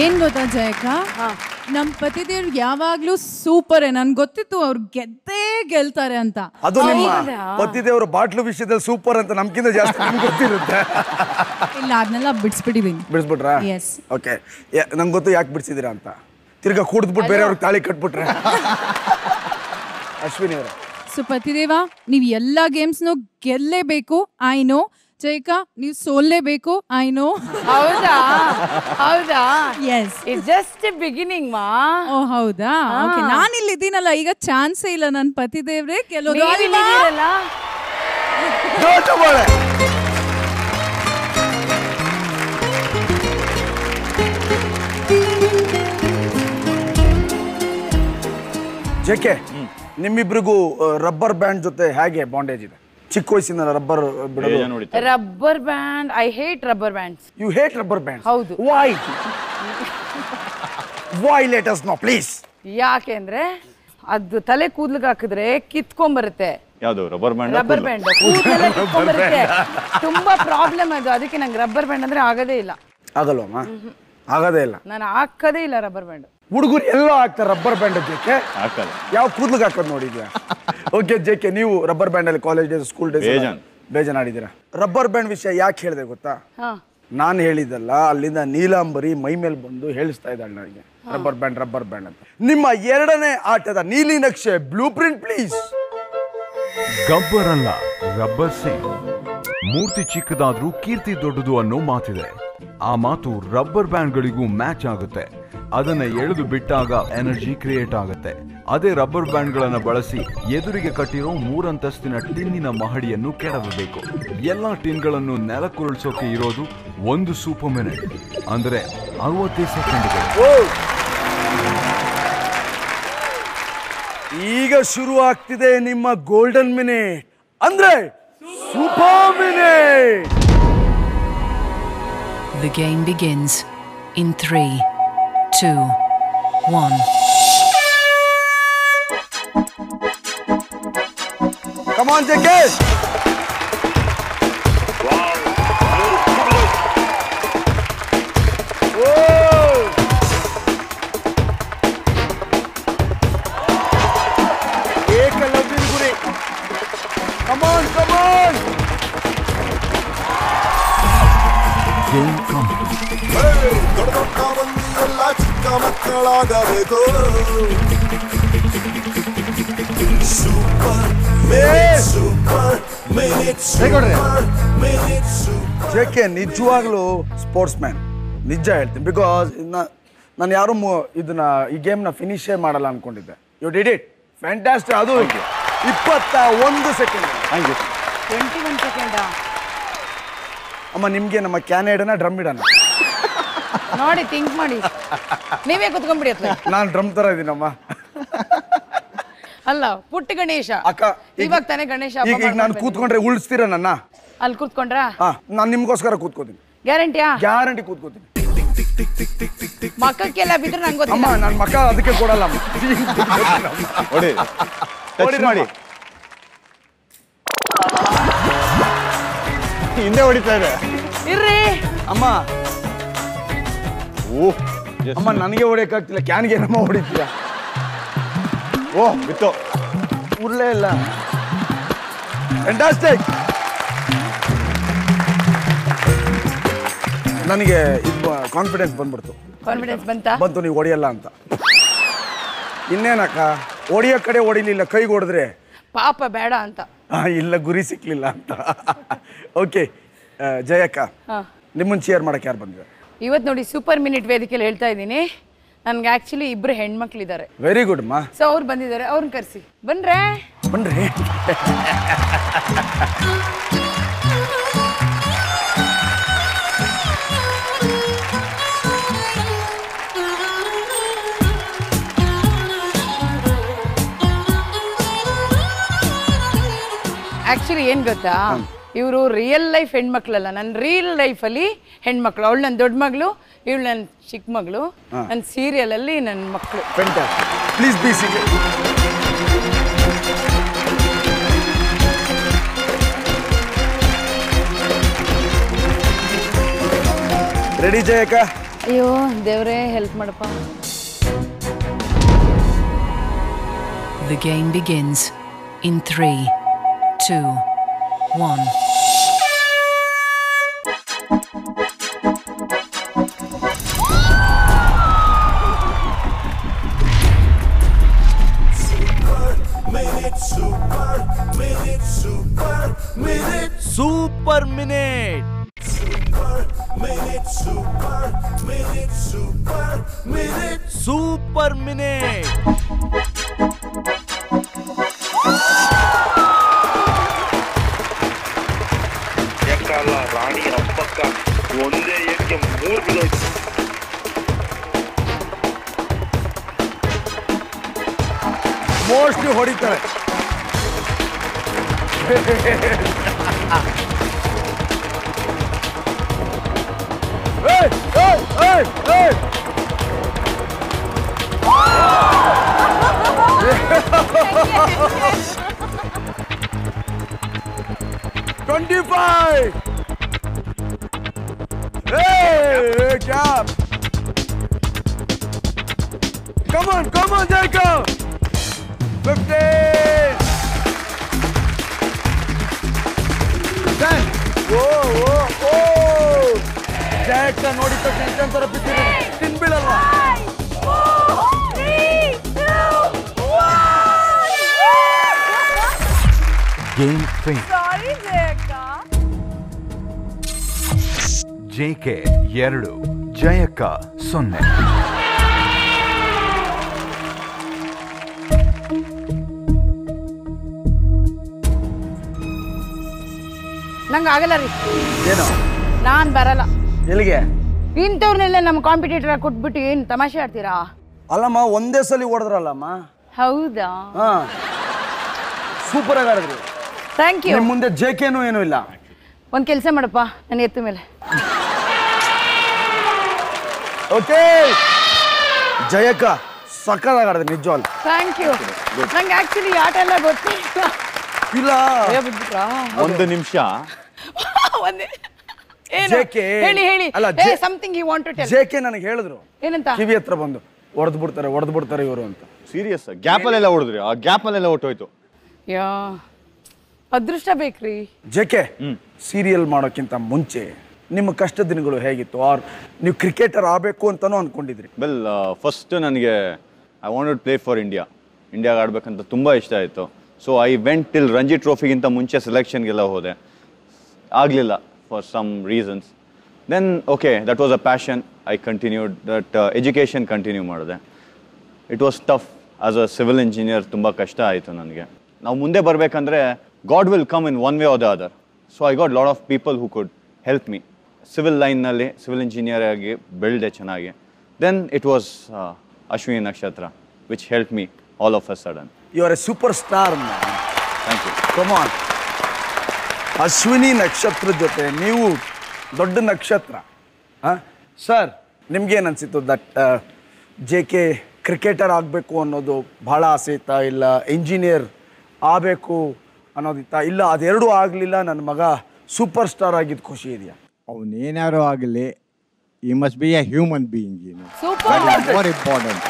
Speaker 8: ಏನ್ ಗೊತ್ತಾ ಜಯಕ, ನಮ್ ಪತಿದೇವ್ರು ಯಾವಾಗ್ಲೂ ಸೂಪರ್. ನನ್ಗೆ ಗೊತ್ತಿತ್ತು ಅವ್ರು ಗೆಲ್ತಾರೆ ಅಂತ.
Speaker 1: ಅದು ನಿಮ್ಮ ಪತಿದೇವ್ರ ಬಾಟ್ಲು ವಿಷಯದಲ್ಲಿ ಸೂಪರ್ ಅಂತ ನಮ್ಗಿಂತ ಜಾಸ್ತಿ ನಿಮ್ಗೆ ಗೊತ್ತಿರುತ್ತೆ.
Speaker 8: ಇಲ್ಲ, ಅದನ್ನೆಲ್ಲ ಬಿಡಿಸ್ಬಿಟ್ಟಿದೀನಿ.
Speaker 1: ಬಿಡಿಸ್ಬಿಟ್ರಾ?
Speaker 8: ಎಸ್.
Speaker 1: ಓಕೆ, ನಂಗೆ ಗೊತ್ತು ಯಾಕೆ ಬಿಡಿಸಿದಿರಾ ಅಂತ. ತಿರ್ಗಾ ಕುಡಿದ್ಬಿಟ್ಟು ಬೇರೆಯವ್ರಿಗೆ ತಾಳಿ ಕಟ್ಬಿಟ್ರೆ. ಅಶ್ವಿನಿ ಅವರ
Speaker 8: ಸೊ ಪತಿದೇವ, ನೀವ್ ಎಲ್ಲಾ ಗೇಮ್ಸ್ನು ಗೆಲ್ಲೇಬೇಕು. I know. ಜೈಕ, ನೀವು ಸೋಲ್ಲೇಬೇಕು. I know.
Speaker 5: ಹೌದಾ?
Speaker 8: ಎಸ್,
Speaker 5: ಇಟ್ಸ್ ಜಸ್ಟ್ ಬಿಗಿನಿಂಗ್ ಮಾ.
Speaker 8: ಓ ಹೌದಾ? ಓಕೆ, ನಾನು ಇಲ್ಲಿ ಇದ್ದೀನಲ್ಲ, ಈಗ ಚಾನ್ಸೇ ಇಲ್ಲ. ನನ್ನ ಪತಿದೇವ್ರೆ ಕೆಲವು
Speaker 1: JK, ನಿಮ್ಮಿಬ್ರಿಗೂ ರಬ್ಬರ್ ಬ್ಯಾಂಡ್ ಜೊತೆ ಹೇಗೆ ಬಾಂಡೇಜ್ ಇದೆ? ಚಿಕ್ಕ ವಯಸ್ಸಿನ ರಬ್ಬರ್ ಬಿಡೋದು.
Speaker 5: Rubber band, I hate rubber bands.
Speaker 1: You hate rubber band?
Speaker 5: ಹೌದು.
Speaker 1: Why let us know please.
Speaker 5: ಯಾಕೆಂದ್ರೆ ಅದು ತಲೆ ಕೂದ್ಲಿಗೆ ಹಾಕಿದ್ರೆ ಕಿತ್ಕೊಂಡ್ಬರುತ್ತೆ.
Speaker 3: ಯಾವುದು? Rubber band.
Speaker 5: ರಬ್ಬರ್ ಬ್ಯಾಂಡ್ ಕೂದಲೆಲ್ಲ ಕಿತ್ಕೊಂಡ್ಬರುತ್ತೆ. ತುಂಬಾ ಪ್ರಾಬ್ಲಮ್ ಅದು. ಅದಕ್ಕೆ ನಂಗೆ ರಬ್ಬರ್ ಬ್ಯಾಂಡ್ ಅಂದ್ರೆ ಆಗೋದೇ ಇಲ್ಲ.
Speaker 1: ಆಗಲ್ವಮ್ಮ? ಆಗೋದೇ ಇಲ್ಲ.
Speaker 5: ನಾನು ಹಾಕೋದೇ ಇಲ್ಲ ರಬ್ಬರ್ ಬ್ಯಾಂಡ್.
Speaker 1: ಹುಡುಗರು ಎಲ್ಲ ಹಾಕ್ತಾರೆ ರಬ್ಬರ್ ಬ್ಯಾಂಡ್. JK ಯಾವ ಕೂದ್ಲಿಗೆ ಹಾಕೋದು ನೋಡಿದ್ಯಾ? ಓಕೆ JK, ನೀವು ರಬ್ಬರ್ ಬ್ಯಾಂಡ್ ಅಲ್ಲಿ ಕಾಲೇಜ್ ಡೇಸ್, ಸ್ಕೂಲ್ ಡೇಸ್ ಬೇಜಾನ್ ಆಡಿದ್ದೀರಾ. ರಬ್ಬರ್ ಬ್ಯಾಂಡ್ ವಿಷಯ ಯಾಕೆ ಹೇಳಿದೆ ಗೊತ್ತಾ? ನಾನು ಹೇಳಿದ್ದಲ್ಲ, ಅಲ್ಲಿಂದ ನೀಲಾಂಬರಿ ಮೈ ಮೇಲೆ ಬಂದು ಹೇಳಿಸ್ತಾ ಇದ್ದಾಳೆ ನನಗೆ ರಬ್ಬರ್ ಬ್ಯಾಂಡ್ ಅಂತ. ನಿಮ್ಮ ಎರಡನೇ ಆಟದ ನೀಲಿ ನಕ್ಷೆ ಬ್ಲೂ ಪ್ರಿಂಟ್ ಪ್ಲೀಸ್.
Speaker 4: ಗಬ್ಬರ್ ಅಲ್ಲ, ರಬ್ಬರ್ ಸಿಂಗ್. ಮೂರ್ತಿ ಚಿಕ್ಕದಾದ್ರೂ ಕೀರ್ತಿ ದೊಡ್ಡದು ಅನ್ನೋ ಮಾತಿದೆ. ಆ ಮಾತು ರಬ್ಬರ್ ಬ್ಯಾಂಡ್ಗಳಿಗೂ ಮ್ಯಾಚ್ ಆಗುತ್ತೆ. ಅದನ್ನ ಎಳೆದು ಬಿಟ್ಟಾಗ ಎನರ್ಜಿ ಕ್ರಿಯೇಟ್ ಆಗುತ್ತೆ. ಅದೇ ರಬ್ಬರ್ ಬ್ಯಾಂಡ್ಗಳನ್ನ ಬಳಸಿ ಎದುರಿಗೆ ಕಟ್ಟಿರೋ 3 ಅಂತಸ್ತಿನ ಟಿನ್ನಿನ ಮಹಡಿಯನ್ನು ಕೆಡವಬೇಕು. ಎಲ್ಲಾ ಟಿನ್ಗಳನ್ನು ನೆಲಕ್ಕುರುಳಿಸೋಕೆ ಇರೋದು 1 ಸೂಪರ್ ಮಿನಿಟ್, ಅಂದ್ರೆ 65 ಸೆಕೆಂಡ್ಗಳು.
Speaker 1: ಈಗ ಶುರು ಆಗ್ತಿದೆ ನಿಮ್ಮ ಗೋಲ್ಡನ್ ಮಿನಿಟ್, ಅಂದ್ರೆ super minute.
Speaker 6: The game begins in 3, 2, 1.
Speaker 1: Come on, JK. ಏಕಲವ್ಯನ ಗುರಿ. Come on, come on.
Speaker 4: Game
Speaker 2: ದೊಡ್ಡ ದೊಡ್ಡ ಮಂದಿ ಎಲ್ಲ ಚಿಕ್ಕ ಮಕ್ಕಳಾಗಬೇಕು. ಸೂಪರ್ ಸೂಪರ್
Speaker 1: JK ನಿಜವಾಗ್ಲೂ ಸ್ಪೋರ್ಟ್ಸ್ ಮ್ಯಾನ್, ನಿಜ ಹೇಳ್ತೀನಿ. ಬಿಕಾಸ್ ನಾನು ಯಾರು ಇದನ್ನ ಈ ಗೇಮ್ನ ಫಿನಿಶೇ ಮಾಡಲ್ಲ ಅನ್ಕೊಂಡಿದ್ದೆ. You did it fantastic. ಅದು 21 ಸೆಕೆಂಡ್.
Speaker 5: 21 ಸೆಕೆಂಡ್.
Speaker 1: ಅಮ್ಮ ನಿಮ್ಗೆ ನಮ್ಮ ಕ್ಯಾನ್ ಇಡೋಣ ಡ್ರಮ್ ಇಡೋಣ?
Speaker 5: ನೋಡಿ ಥಿಂಕ್ ಮಾಡಿ, ನೀವೇ ಕುತ್ಕೊಂಡ್ಬಿಡಿ ಅತ್ಲ.
Speaker 1: ನಾನು ಡ್ರಮ್ ತರ ಇದೀನಮ್ಮ.
Speaker 5: ಅಲ್ಲ ಪುಟ್ಟ ಗಣೇಶ
Speaker 1: ಅಕ್ಕ,
Speaker 5: ಇವಾಗ ತಾನೇ ಗಣೇಶ
Speaker 1: ಈಗ ನಾನು ಕೂತ್ಕೊಂಡ್ರೆ ಉಳಿಸ್ತೀರ ನನ್ನ?
Speaker 5: ಅಲ್ಲಿ ಕೂತ್ಕೊಂಡ್ರ
Speaker 1: ನಾನು ನಿಮ್ಗೋಸ್ಕರ ಕೂತ್ಕೋತೀನಿ.
Speaker 5: ಗ್ಯಾರಂಟಿಯಾ?
Speaker 1: ಗ್ಯಾರಂಟಿ ಕೂತ್ಕೋತೀನಿ.
Speaker 5: ಮಕ್ಕಕ್ಕೆಲ್ಲ ಬಿದ್ರೆ ನಂಗೆ ಗೊತ್ತಿಲ್ಲ.
Speaker 1: ಅಮ್ಮ ನನ್ನ ಮಕ್ಕ ಅದಕ್ಕೆ ಕೊಡಲ್ಲ.
Speaker 3: ನೋಡಿ ಟಚ್ ಮಾಡಿ ಹಿಂದೆ ಹೊಡಿತಾ ಇದೆ.
Speaker 5: ಇರ್ರಿ
Speaker 1: ಅಮ್ಮ
Speaker 3: ಓಹ್
Speaker 1: ಅಮ್ಮ ನನಗೆ ಹೊಡಿಯಕ್ಕಾಗ್ತಿಲ್ಲ, ಕ್ಯಾನ್ಗೆ ನಮ್ಮ ಹೊಡಿತೀರಾ?
Speaker 3: ಓಹ್ ಬಿತ್ತು,
Speaker 1: ಉರ್ಲೇ ಇಲ್ಲ. ಫ್ಯಾಂಟಾಸ್ಟಿಕ್. ನನಗೆ ಇದು ಕಾನ್ಫಿಡೆನ್ಸ್ ಬಂದ್ಬಿಡ್ತು.
Speaker 5: ಕಾನ್ಫಿಡೆನ್ಸ್
Speaker 1: ಬಂತು ನೀವು ಹೊಡಿಯಲ್ಲ ಅಂತ. ಇನ್ನೇನಕ್ಕ ಹೊಡಿಯೋ ಕಡೆ ಹೊಡಿಲಿಲ್ಲ, ಕೈಗೆ ಹೊಡೆದ್ರೆ
Speaker 5: ಪಾಪ ಬೇಡ ಅಂತ.
Speaker 1: ಇಲ್ಲ ಗುರಿ ಸಿಕ್ಲಿಲ್ಲ ಅಂತ. ಓಕೆ ಜಯಕ್ಕ, ನಿಮ್ಮನ್ನ ಚೇರ್ ಮಾಡಕ್ಕೆ ಯಾರು ಬಂದಿದ್ದಾರೆ
Speaker 5: ಇವತ್ತು? ನೋಡಿ ಸೂಪರ್ ಮಿನಿಟ್ ವೇದಿಕೆಯಲ್ಲಿ ಹೇಳ್ತಾ ಇದ್ದೀನಿ, ನನ್ಗೆ ಆಕ್ಚುಲಿ 2 ಹೆಣ್ಮಕ್ಳಿದ್ದಾರೆ.
Speaker 1: ವೆರಿ ಗುಡ್ ಅಮ್ಮ.
Speaker 5: ಸೊ ಅವ್ರು ಬಂದಿದ್ದಾರೆ, ಅವ್ರನ್ನ ಕರೆಸಿ. ಬನ್ರಿ. ಆಕ್ಚುಲಿ ಏನ್ ಗೊತ್ತಾ, ಇವರು ರಿಯಲ್ ಲೈಫ್ ಹೆಣ್ಮಕ್ಳಲ್ಲ, ನನ್ನ ರಿಯಲ್ ಲೈಫಲ್ಲಿ ಹೆಣ್ಮಕ್ಳು. ಅವಳು ನನ್ನ ದೊಡ್ಡ ಮಗಳು, ಇವಳು ನನ್ನ ಚಿಕ್ಕ ಮಗಳು, ನನ್ನ ಸೀರಿಯಲ್ ಅಲ್ಲಿ ನನ್ನ ಮಕ್ಕಳು.
Speaker 1: Please be seated. Ready Jayakka?
Speaker 5: ಅಯ್ಯೋ ದೇವ್ರೇ ಹೆಲ್ಪ್ ಮಾಡಪ್ಪ.
Speaker 6: The game begins in 3, 2, 1.
Speaker 1: Super minute. Super minute.
Speaker 7: ಯಾಕಲ್ಲ ರಾಣಿ ಹಬ್ಬಕ್ಕ ಒಂದೇ ಏಕೆ 3 ಬಿದ್ದೋಯ್ತು.
Speaker 1: ಮೋಸ್ಟ್ಲಿ ಹೊಡಿತಾರೆ. Hey! Hey! Hey! Hey! 25! Hey! Cap! Come on, Jacob! 15! 10! Whoa! Jacob, ನೋಡಿ ಟೆನ್ಷನ್ ತರ ಬಿಟ್ಟಿರಿ, ತಿನ್ಬಿಡಲ್ಲ.
Speaker 5: 5, 4, 3, 2, 1.
Speaker 4: Game fame.
Speaker 5: Sorry, Jacob.
Speaker 4: JK 2, Jayakka 0.
Speaker 5: ನಂಗೆ ಆಗಲ್ಲ ರೀ,
Speaker 1: ಏನು
Speaker 5: ನಾನು ಬರಲ್ಲ.
Speaker 1: ಎಲ್ಲಿಗೆ?
Speaker 5: ಇಂಥವ್ರನ್ನೆಲ್ಲ ನಮ್ಮ ಕಾಂಪಿಟೇಟರ್ ಕೊಟ್ಬಿಟ್ಟು ಏನು ತಮಾಷೆ ಆಡ್ತೀರಾ?
Speaker 1: ಅಲ್ಲಮ್ಮ, ಒಂದೇ ಸಲ ಹೊಡೆದ್ರಲ್ಲಮ್ಮ.
Speaker 5: ಹೌದಾ?
Speaker 1: ಹಾ, ಸೂಪರ್ ಆಗಿ ಆಡಿದ್ರಿ.
Speaker 5: Thank you.
Speaker 1: ನಿಮ್ಮ ಮುಂದೆ JKನೂ ಏನೂ ಇಲ್ಲ.
Speaker 5: ಒಂದು ಕೆಲಸ ಮಾಡಪ್ಪ, ನನ್ನ ಎತ್ತು ಮೇಲೆ.
Speaker 1: ಓಕೆ, ಜಯಕ್ಕ ಸಕ್ಕತ್ತಾಗಿ ಆಡಿದ್ರಿ ನಿಜವಲ್ಲ.
Speaker 5: Thank you. ನಂಗೆ ಆಕ್ಚುಲಿ ಆಟ ಎಲ್ಲ ಗೊತ್ತಿಲ್ಲ.
Speaker 1: ಇಲ್ಲ,
Speaker 3: ಒಂದು ನಿಮಿಷ.
Speaker 5: ಒಂದೇ ಏನು?
Speaker 1: JK
Speaker 5: ಹೇಳಿ ಹೇಳಿ.
Speaker 1: ಅಲ್ಲ,
Speaker 5: something you want to tell.
Speaker 1: JK ನನಗೆ ಹೇಳಿದ್ರು
Speaker 5: ಏನಂತ?
Speaker 1: ಕಿವಿ ಹತ್ರ ಬಂದು ಹೊಡೆದು ಬಿಡ್ತಾರೆ ಇವರು ಅಂತ.
Speaker 3: ಸೀರಿಯಸ್ ಗ್ಯಾಪಲ್ಲೆಲ್ಲ ಹೊಡೆದ್ರಿ, ಆ ಗ್ಯಾಪಲ್ಲೆಲ್ಲ ಹೊಟ್ಟೋಯ್ತು.
Speaker 5: ಯಾ, ಅದೃಷ್ಟ ಬೇಕ್ರಿ.
Speaker 1: JK, ಸೀರಿಯಲ್ ಮಾಡೋಕ್ಕಿಂತ ಮುಂಚೆ ನಿಮ್ಮ ಕಷ್ಟ ದಿನಗಳು ಹೇಗಿತ್ತು? ಆರ್ ನೀವು ಕ್ರಿಕೆಟರ್ ಆಗಬೇಕು ಅಂತಲೂ ಅಂದ್ಕೊಂಡಿದ್ರಿ?
Speaker 3: ವೆಲ್, ಫಸ್ಟ್ ನನಗೆ ಐ ವಾಂಟೆಡ್ ಪ್ಲೇ ಫಾರ್ ಇಂಡಿಯಾಗೆ ಆಡಬೇಕಂತ ತುಂಬ ಇಷ್ಟ ಆಯಿತು. So I went till Ranji ಟ್ರೋಫಿಗಿಂತ ಮುಂಚೆ ಸೆಲೆಕ್ಷನ್ಗೆಲ್ಲ ಹೋದೆ. ಆಗಲಿಲ್ಲ for some reasons. Then okay, that was a passion. I continued that education continue ಮಾಡಿದೆ. It was tough. As a civil engineer ತುಂಬ ಕಷ್ಟ ಆಯಿತು ನನಗೆ. ನಾವು ಮುಂದೆ ಬರಬೇಕಂದ್ರೆ God will come in one way or the other. So I got lot of people who could help me. Civil ಲೈನ್ನಲ್ಲಿ civil engineer ಆಗಿ ಬೆಳೆದೆ ಚೆನ್ನಾಗಿ. Then it was Ashwini Nakshatra which help me all of a sudden.
Speaker 1: You are a super star.
Speaker 3: Thank you.
Speaker 1: Come on. Ashwini Nakshatra ಜೊತೆ ನೀವು ದೊಡ್ಡ ನಕ್ಷತ್ರ. Sir, ನಿಮ್ಗೇನು ಅನಿಸಿತ್ತು ದಟ್ JK ಕ್ರಿಕೆಟರ್ ಆಗಬೇಕು ಅನ್ನೋದು ಭಾಳ ಆಸೆ ಇತ್ತಾ, ಇಲ್ಲ ಇಂಜಿನಿಯರ್ ಆಗಬೇಕು ಅನ್ನೋದಿತ್ತಾ, ಇಲ್ಲ ಅದೆರಡೂ ಆಗಲಿಲ್ಲ ನನ್ನ ಮಗ ಸೂಪರ್ ಸ್ಟಾರ್ ಆಗಿದ್ದು ಖುಷಿ ಇದೆಯಾ?
Speaker 9: ಅವನೇನಾರು ಆಗಲಿ, ಈ must be A human being.
Speaker 5: Super
Speaker 9: important.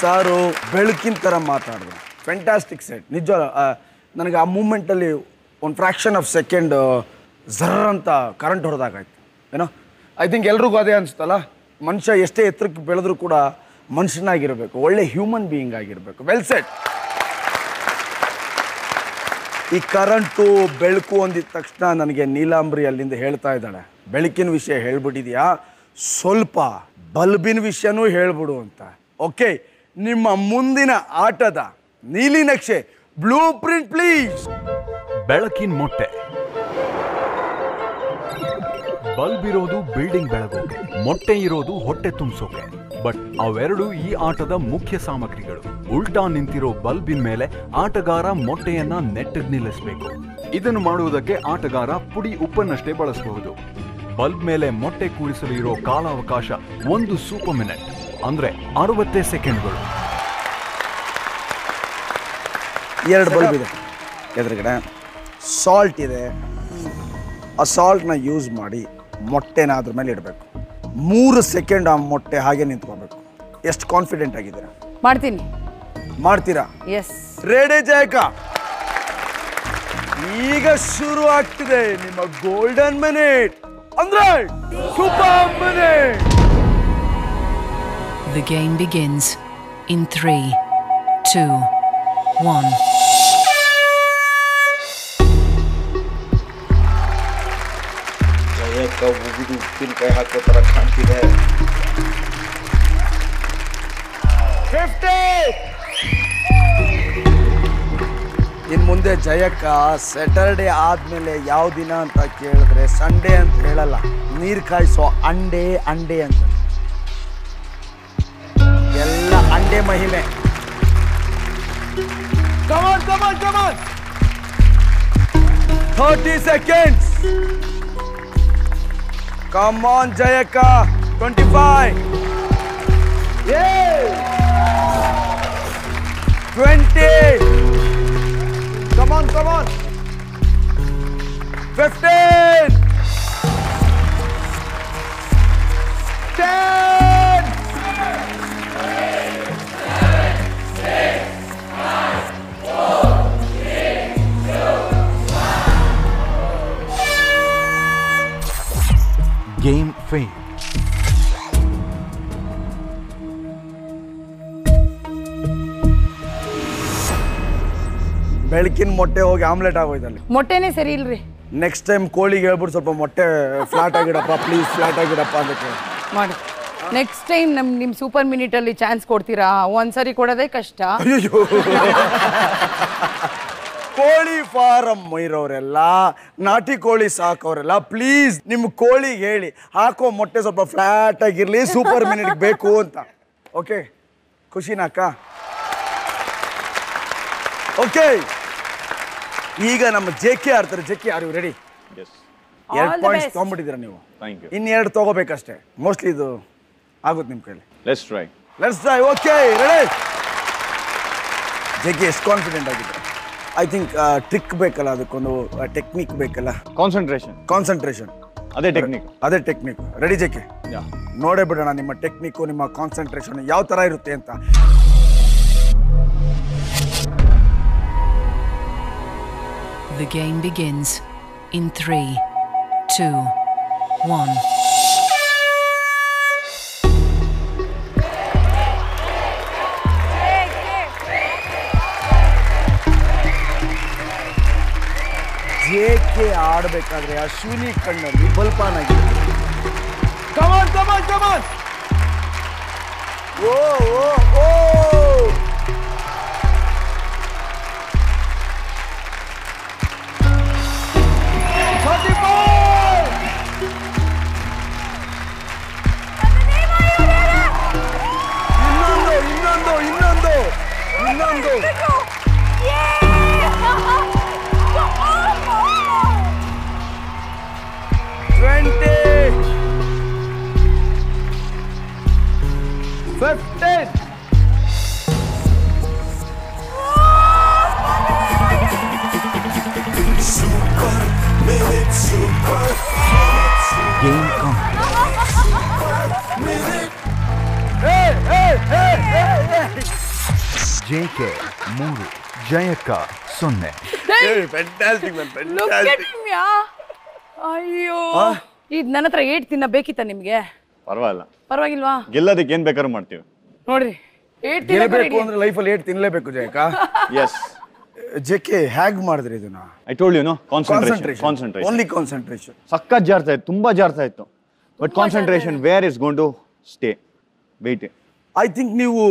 Speaker 1: ಸಾರು ಬೆಳಕಿನ ಥರ ಮಾತಾಡಿದ್ರು. Fantastic set. ನಿಜ, ನನಗೆ ಆ ಮೂಮೆಂಟಲ್ಲಿ ಒಂದು ಫ್ರ್ಯಾಕ್ಷನ್ ಆಫ್ ಸೆಕೆಂಡ್ ಝರ್ ಅಂತ ಕರೆಂಟ್ ಹೊಡೆದಾಗಾಯ್ತು. ಏನೋ ಐ ಥಿಂಕ್ ಎಲ್ರಿಗೂ ಅದೇ ಅನಿಸ್ತಲ್ಲ, ಮನುಷ್ಯ ಎಷ್ಟೇ ಎತ್ತರಕ್ಕೆ ಬೆಳೆದ್ರೂ ಕೂಡ ಮನುಷ್ಯನಾಗಿರಬೇಕು, ಒಳ್ಳೆ ಹ್ಯೂಮನ್ ಬೀಯಿಂಗ್ ಆಗಿರಬೇಕು. Well set. ಈ ಕರೆಂಟು ಬೆಳಕು ಅಂದಿದ ತಕ್ಷಣ ನನಗೆ ನೀಲಾಂಬ್ರಿ ಅಲ್ಲಿಂದ ಹೇಳ್ತಾ ಇದ್ದಾಳೆ, ಬೆಳಕಿನ ವಿಷಯ ಹೇಳ್ಬಿಟ್ಟಿದ್ಯಾ, ಸ್ವಲ್ಪ ಬಲ್ಬಿನ ವಿಷಯನೂ ಹೇಳ್ಬಿಡು ಅಂತ. ಓಕೆ, ನಿಮ್ಮ ಮುಂದಿನ ಆಟದ ನೀಲಿ ನಕ್ಷೆ, ಬ್ಲೂ ಪ್ರಿಂಟ್ ಪ್ಲೀಸ್.
Speaker 4: ಬೆಳಕಿನ ಮೊಟ್ಟೆ. ಬಲ್ಬ್ ಇರೋದು ಬಿಲ್ಡಿಂಗ್ ಬೆಳಗೋಕೆ, ಮೊಟ್ಟೆ ಇರೋದು ಹೊಟ್ಟೆ ತುಂಬಿಸೋಕೆ. ಬಟ್ ಅವೆರಡು ಈ ಆಟದ ಮುಖ್ಯ ಸಾಮಗ್ರಿಗಳು. ಉಲ್ಟಾ ನಿಂತಿರೋ ಬಲ್ಬಿನ ಮೇಲೆ ಆಟಗಾರ ಮೊಟ್ಟೆಯನ್ನ ನೆಟ್ಟಗೆ ನಿಲ್ಲಿಸಬೇಕು. ಇದನ್ನು ಮಾಡುವುದಕ್ಕೆ ಆಟಗಾರ ಪುಡಿ ಉಪ್ಪನ್ನಷ್ಟೇ ಬಳಸಬಹುದು. ಬಲ್ಬ್ ಮೇಲೆ ಮೊಟ್ಟೆ ಕೂರಿಸಲು ಇರೋ ಕಾಲಾವಕಾಶ 1 ಸೂಪರ್ ಮಿನಿಟ್, ಅಂದ್ರೆ 60 ಸೆಕೆಂಡ್ಗಳು.
Speaker 1: 2 ಬಲ್ಬ್ ಇದೆ ಎದುರುಗಡೆ, ಸಾಲ್ಟ್ ಇದೆ. ಆ ಸಾಲ್ಟ್ನ ಯೂಸ್ ಮಾಡಿ ಮೊಟ್ಟೆನ ಅದ್ರ ಮೇಲೆ ಇಡಬೇಕು. 3 ಸೆಕೆಂಡ್ ಆ ಮೊಟ್ಟೆ ಹಾಗೆ ನಿಂತ್ಕೋಬೇಕು. ಎಷ್ಟು ಕಾನ್ಫಿಡೆಂಟ್ ಆಗಿದ್ದೀರಾ?
Speaker 5: ಮಾಡ್ತೀನಿ.
Speaker 1: ಮಾಡ್ತೀರಾ?
Speaker 5: ಎಸ್.
Speaker 1: ರೆಡಿ ಜಯಕ? ಈಗ ಶುರು ಆಗ್ತಿದೆ ನಿಮ್ಮ ಗೋಲ್ಡನ್ ಮಿನಿಟ್, ಅಂದ್ರೆ super minute.
Speaker 6: The game begins in 3, 2, 1.
Speaker 10: ಉಗಿದು ಉಪ್ಪಿನಕಾಯಿ ಹಾಕೋ ತರ ಕಾಣ್ತಿದೆ.
Speaker 1: 50. ಇನ್ನು ಮುಂದೆ ಜಯಕ್ಕ ಸ್ಯಾಟರ್ಡೆ ಆದ್ಮೇಲೆ ಯಾವ ದಿನ ಅಂತ ಕೇಳಿದ್ರೆ ಸಂಡೇ ಅಂತ ಹೇಳಲ್ಲ, ನೀರು ಕಾಯಿಸೋ ಅಂಡೆ ಅಂತ. ಎಲ್ಲ ಅಂಡೆ ಮಹಿಮೆ. Come on. 30 seconds. Come on, Jayaka. 25. Yay! 20. Come on. 15. 10.
Speaker 4: 1. Game failed.
Speaker 1: ಬೆಳಕಿನ ಮೊಟ್ಟೆ ಹೋಗಿ ಆಮ್ಲೆಟ್ ಆಗೋಯ್ತಲ್ಲಿ.
Speaker 5: ಮೊಟ್ಟೆನೇ ಸರಿ ಇಲ್ರಿ.
Speaker 1: ನೆಕ್ಸ್ಟ್ ಟೈಮ್ ಕೋಳಿಗೆ ಹೇಳ್ಬಿಟ್ಟು ಸ್ವಲ್ಪ ಮೊಟ್ಟೆ ಫ್ಲಾಟ್ ಆಗಿಡಪ್ಪ ಪ್ಲೀಸ್, ಫ್ಲಾಟ್ ಆಗಿಡಪ್ಪ ಅದಕ್ಕೆ
Speaker 5: ಮಾಡಿ. ನೆಕ್ಸ್ಟ್ ಟೈಮ್ ನಿಮ್ಮ ಸೂಪರ್ ಮಿನಿಟಲ್ಲಿ ಚಾನ್ಸ್ ಕೊಡ್ತೀರಾ? ಒಂದ್ಸರಿ ಕೊಡೋದೇ ಕಷ್ಟ.
Speaker 1: ಅಯ್ಯೋ ಕೋಳಿ ಫಾರಂ ಇರೋರೆಲ್ಲ, ನಾಟಿ ಕೋಳಿ ಸಾಕೋರೆಲ್ಲ ಪ್ಲೀಸ್ ನಿಮ್ಮ ಕೋಳಿಗೆ ಹೇಳಿ ಹಾಕೋ ಮೊಟ್ಟೆ ಸ್ವಲ್ಪ ಫ್ಲಾಟ್ ಆಗಿರ್ಲಿ, ಸೂಪರ್ ಮಿನಿಟ್ ಬೇಕು ಅಂತ. ಓಕೆ, ಖುಷಿನಾಕ? ಓಕೆ, ಈಗ ನಮ್ಮ JK ಆಡ್ತಾರೆ. JK, are you ready? 2 points ತೊಗೊಂಡ್ಬಿಟ್ಟಿದ್ದೀರಾ ನೀವು. ಇನ್ನೆರಡು ತಗೋಬೇಕಷ್ಟೇ. ಮೋಸ್ಟ್ಲಿ ಇದು ಆಗುತ್ತೆ ನಿಮ್ಮ ಕೈಲಿ. Let's try. Okay, ready? JK ಎಷ್ಟು ಕಾನ್ಫಿಡೆಂಟ್ ಆಗಿದ್ದಾರೆ? ಐ ಥಿಂಕ್ ಟ್ರಿಕ್ ಬೇಕಲ್ಲ, ಅದಕ್ಕೊಂದು ಟೆಕ್ನಿಕ್ ಬೇಕಲ್ಲ. ಕಾನ್ಸಂಟ್ರೇಷನ್ ಅದೇ ಟೆಕ್ನಿಕ್. Ready JK? ನೋಡೇ ಬಿಡೋಣ ನಿಮ್ಮ ಟೆಕ್ನಿಕ್ಕು, ನಿಮ್ಮ ಕಾನ್ಸಂಟ್ರೇಷನ್ ಯಾವ ಥರ ಇರುತ್ತೆ ಅಂತ.
Speaker 6: The game begins in 3, 2, 1.
Speaker 1: JK ಆಡಬೇಕಾದ್ರೆ Ashwini ಕಣ್ಣಲ್ಲಿ ಬಲ್ಪಾನಾಗಿದೆ. ಕಮಾನ್. ಓ ಇನ್ನೊಂದು 20 15
Speaker 2: Game come. JK 3, ಜಯಕ್ಕ 0.
Speaker 5: ಅಯ್ಯೋ, ಇದು ನನ್ನ ಹತ್ರ 8 ತಿನ್ನಬೇಕಿತ್ತ ನಿಮ್ಗೆ? ಪರವಾಗಿಲ್ವಾ?
Speaker 3: ಗೆಲ್ಲೋದಕ್ಕೆ ಏನ್ ಬೇಕಾದ್ರೂ ಮಾಡ್ತೀವಿ.
Speaker 5: ನೋಡ್ರಿ, 8
Speaker 1: ತಿನ್ನಬೇಕು ಅಂದ್ರೆ ಲೈಫಲ್ಲಿ 8 ತಿನ್ನಲೇಬೇಕು ಜಯಕ್ಕ. JK ಹೇಗ್ ಮಾಡಿದ್ರಿ ಇದನ್ನ?
Speaker 3: I told you know, concentration.
Speaker 1: Only concentration.
Speaker 3: ಸಕ್ಕತ್ ಜಾರ್ತಾ ಇತ್ತು, ತುಂಬಾ ಜಾರ್ತಾ ಇತ್ತು. But concentration where is going to stay. Wait. I
Speaker 1: think ನೀವು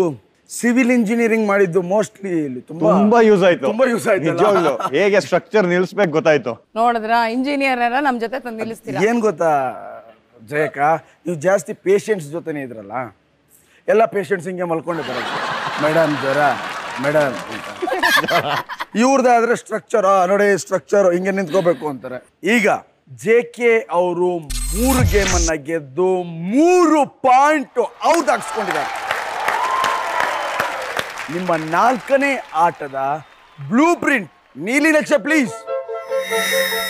Speaker 1: ಸಿವಿಲ್ ಇಂಜಿನಿಯರಿಂಗ್ ಮಾಡಿದ್ದು ಮೋಸ್ಟ್ಲಿ
Speaker 3: ತುಂಬಾ ಯೂಸ್ ಆಯ್ತು. ನಿಜವಾಗ್ಲೂ ಹೇಗೆ ಸ್ಟ್ರಕ್ಚರ್ ನಿಲ್ಲಿಸ್ಬೇಕು ಗೊತ್ತಾಯ್ತು.
Speaker 5: ನೋಡಿದ್ರ, ಇಂಜಿನಿಯರ್ ನಮ್ ಜೊತೆ ತಂದು ನಿಲ್ಲಿಸ್ತೀರಾ?
Speaker 1: ಏನ್ ಗೊತ್ತಾ ಜಯಕ್ಕ, ನೀವು ಜಾಸ್ತಿ ಪೇಷಂಟ್ಸ್ ಜೊತೆನೇ ಇದ್ರಲ್ಲ, ಎಲ್ಲ ಪೇಷಂಟ್ಸ್ ಹಿಂಗೆ ಮಲ್ಕೊಂಡಿದ್ದಾರೆ. ಮೇಡಮ್ ಜ್ವರ, ಮೇಡಮ್ ಅಂತ. ಇವ್ರದ್ದಾದ್ರೆ ಸ್ಟ್ರಕ್ಚರ್ ನೋಡಿ, ಸ್ಟ್ರಕ್ಚರ್ ಹಿಂಗೆ ನಿಂತ್ಕೋಬೇಕು ಅಂತಾರೆ. ಈಗ JK ಅವರು 3 ಗೇಮನ್ನ ಗೆದ್ದು 3 ಪಾಯಿಂಟ್ ಔಟ್ ಹಾಕ್ಸ್ಕೊಂಡಿದ್ದಾರೆ. ನಿಮ್ಮ 4ನೇ ಆಟದ ಬ್ಲೂ ಪ್ರಿಂಟ್ ನೀಲಿ ನಕ್ಷೆ ಪ್ಲೀಸ್.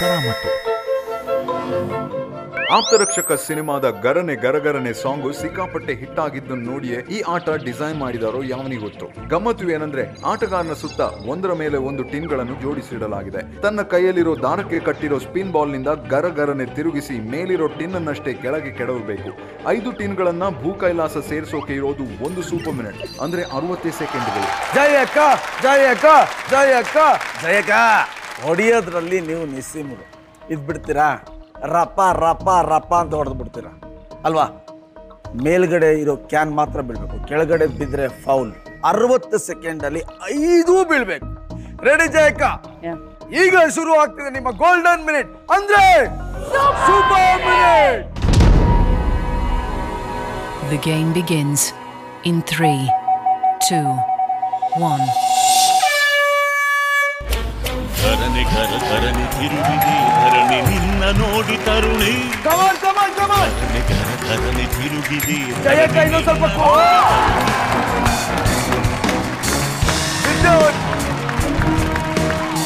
Speaker 2: ಕರಾಮತ್ತು.
Speaker 4: ಆಪ್ತರಕ್ಷಕ ಸಿನಿಮಾದ ಗರನೆ ಗರಗರನೆ ಸಾಂಗು ಸಿಕ್ಕಾಪಟ್ಟೆ ಹಿಟ್ ಆಗಿದ್ದನ್ನು ನೋಡಿಯೇ ಈ ಆಟ ಡಿಸೈನ್ ಮಾಡಿದಾರೋ ಯಾವನಿಗೆ ಗೊತ್ತು. ಗಮ್ಮತ್ತು ಏನಂದ್ರೆ ಆಟಗಾರನ ಸುತ್ತ ಒಂದರ ಮೇಲೆ ಒಂದು ಟಿನ್ ಗಳನ್ನು ಜೋಡಿಸಿಡಲಾಗಿದೆ. ತನ್ನ ಕೈಯಲ್ಲಿರೋ ದಾರಕ್ಕೆ ಕಟ್ಟಿರೋ ಸ್ಪಿನ್ ಬಾಲ್ ನಿಂದ ಗರಗರನೆ ತಿರುಗಿಸಿ ಮೇಲಿರೋ ಟಿನ್ ಅನ್ನಷ್ಟೇ ಕೆಳಗೆ ಕೆಡವಬೇಕು. 5 ಟಿನ್ ಗಳನ್ನ ಭೂ ಕೈಲಾಸ ಸೇರಿಸೋಕೆ ಇರೋದು 1 ಸೂಪರ್ ಮಿನಿಟ್, ಅಂದ್ರೆ 60 ಸೆಕೆಂಡ್ಗಳು.
Speaker 1: ಜಯಕ್ಕ ಹೊಡೆಯೋದ್ರಲ್ಲಿ ನೀವು ನಿಸ್ಸಿಮರು ಇದ್ ಬಿಡ್ತೀರಾ? ರಪ್ಪ ರಪ್ಪ ರಪ್ಪ ಅಂತ ಹೊಡೆದು ಬಿಡ್ತೀರಾ ಅಲ್ವಾ? ಮೇಲ್ಗಡೆ ಇರೋ ಕ್ಯಾನ್ ಮಾತ್ರ ಬೀಳ್ಬೇಕು, ಕೆಳಗಡೆ ಬಿದ್ರೆ ಫೌಲ್. 60 ಸೆಕೆಂಡ್ ಅಲ್ಲಿ 5 ಬೀಳ್ಬೇಕು. ರೆಡಿ ಜಯಕ್ಕ? ಈಗ ಶುರು ಆಗ್ತಿದೆ ನಿಮ್ಮ ಗೋಲ್ಡನ್ ಮಿನಿಟ್, ಅಂದ್ರೆ super minute.
Speaker 6: The game begins in 3, 2, 1.
Speaker 11: ಧರಣಿ ತಿರುಗಿದೆ, ಧರಣಿ ನಿನ್ನ ನೋಡಿ ತರುಣಿ. ಧರಣಿ ತಿರುಗಿದೆ.
Speaker 1: ಜಯಕ್ಕ ಇನ್ನೊಂದು ಸ್ವಲ್ಪ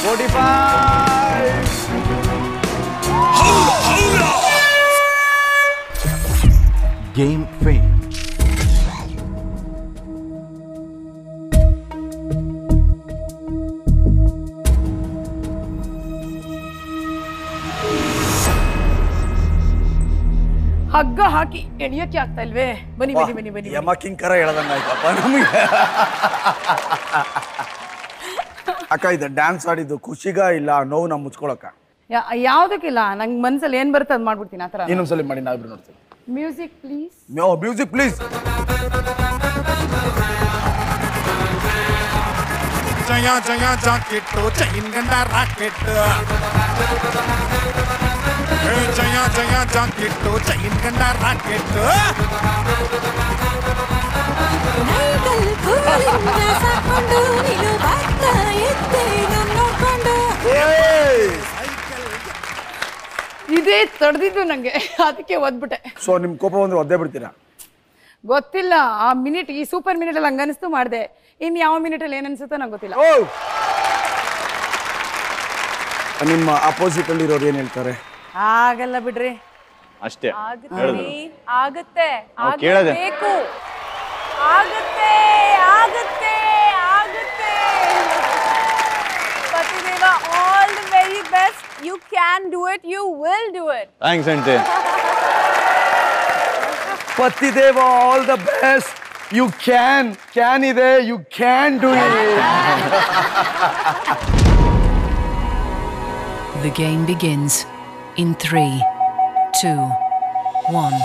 Speaker 2: 45. Game fail.
Speaker 5: ಹಗ್ಗ ಹಾಕಿ ಎಣಿಯಕ್ಕೆ ಆಗ್ತಾ ಇಲ್ವೇ? ಬನ್ನಿ ಬನ್ನಿ ಬನ್ನಿ ಬನ್ನಿ.
Speaker 1: ಯಮಕಿಂಕರ ಹೇಳದಂಗಾಯ್ತಪ್ಪ ನಮಗೆ. ಅಕ್ಕ ಇದು ಡ್ಯಾನ್ಸ್ ಆಡಿದ್ದು ಖುಷಿಗ ಇಲ್ಲ ನೋವು ನಾವು ಮುಚ್ಕೊಳಕ್ಕ?
Speaker 5: ಯಾವುದಕ್ಕಿಲ್ಲ, ನಂಗೆ ಮನ್ಸಲ್ಲಿ ಏನು ಬರುತ್ತೆ ಅದು ಮಾಡ್ಬಿಡ್ತೀನಿ ಆ ಥರ.
Speaker 1: ಇನ್ನೊಂದ್ಸಲಿ ಮಾಡಿ, ನಾವಿಬ್ರು ನೋಡ್ತೀವಿ.
Speaker 5: Music please.
Speaker 1: Music please.
Speaker 2: Jaya Jaya jacket chain ಗಂಡ ರಾಕೆಟ್. ಜಯ ಜಯ ಜಾಕೆಟ್ಟು ಚೈನ್ ಗಂಡ ರಾಕೆಟ್.
Speaker 5: ಇದೇ ತಡೆದಿದ್ದು ನಂಗೆ, ಅದಕ್ಕೆ ಓದ್ಬಿಟ್ಟೆ.
Speaker 1: ಸೊ ನಿಮ್ ಕೋಪ ಬಂದ್ರೆ ಒದ್ದೇ ಬಿಡ್ತೀರಾ?
Speaker 5: ಗೊತ್ತಿಲ್ಲ, ಆ ಮಿನಿಟ್, ಈ ಸೂಪರ್ ಮಿನಿಟ್ ಅಲ್ಲಿ ಹಂಗನಿಸ್ತು ಮಾಡಿದೆ. ಇನ್ ಯಾವ ಮಿನಿಟ್ ಅಲ್ಲಿ ಏನ್ ಅನ್ಸುತ್ತೋ ನಂಗೆ ಗೊತ್ತಿಲ್ಲ.
Speaker 1: ನಿಮ್ಮ ಅಪೋಸಿಟ್ ಅಲ್ಲಿ ಇರೋರು ಏನ್ ಹೇಳ್ತಾರೆ?
Speaker 5: ಆಗಲ್ಲ ಬಿಡ್ರಿ.
Speaker 3: ಅಷ್ಟೇ
Speaker 12: ಆಗುತ್ತೆ,
Speaker 3: ಕೇಳದೆ
Speaker 12: ಬೇಕು, ಆಗುತ್ತೆ ಆಗುತ್ತೆ ಆಗುತ್ತೆ. ಪತಿದೇವ, all the very best. You can do it, you will do it.
Speaker 3: Thanks aunty.
Speaker 1: ಪತಿದೇವ, all the best. You can ಇದೆ, you can do it.
Speaker 6: The game begins in 3, 2, 1.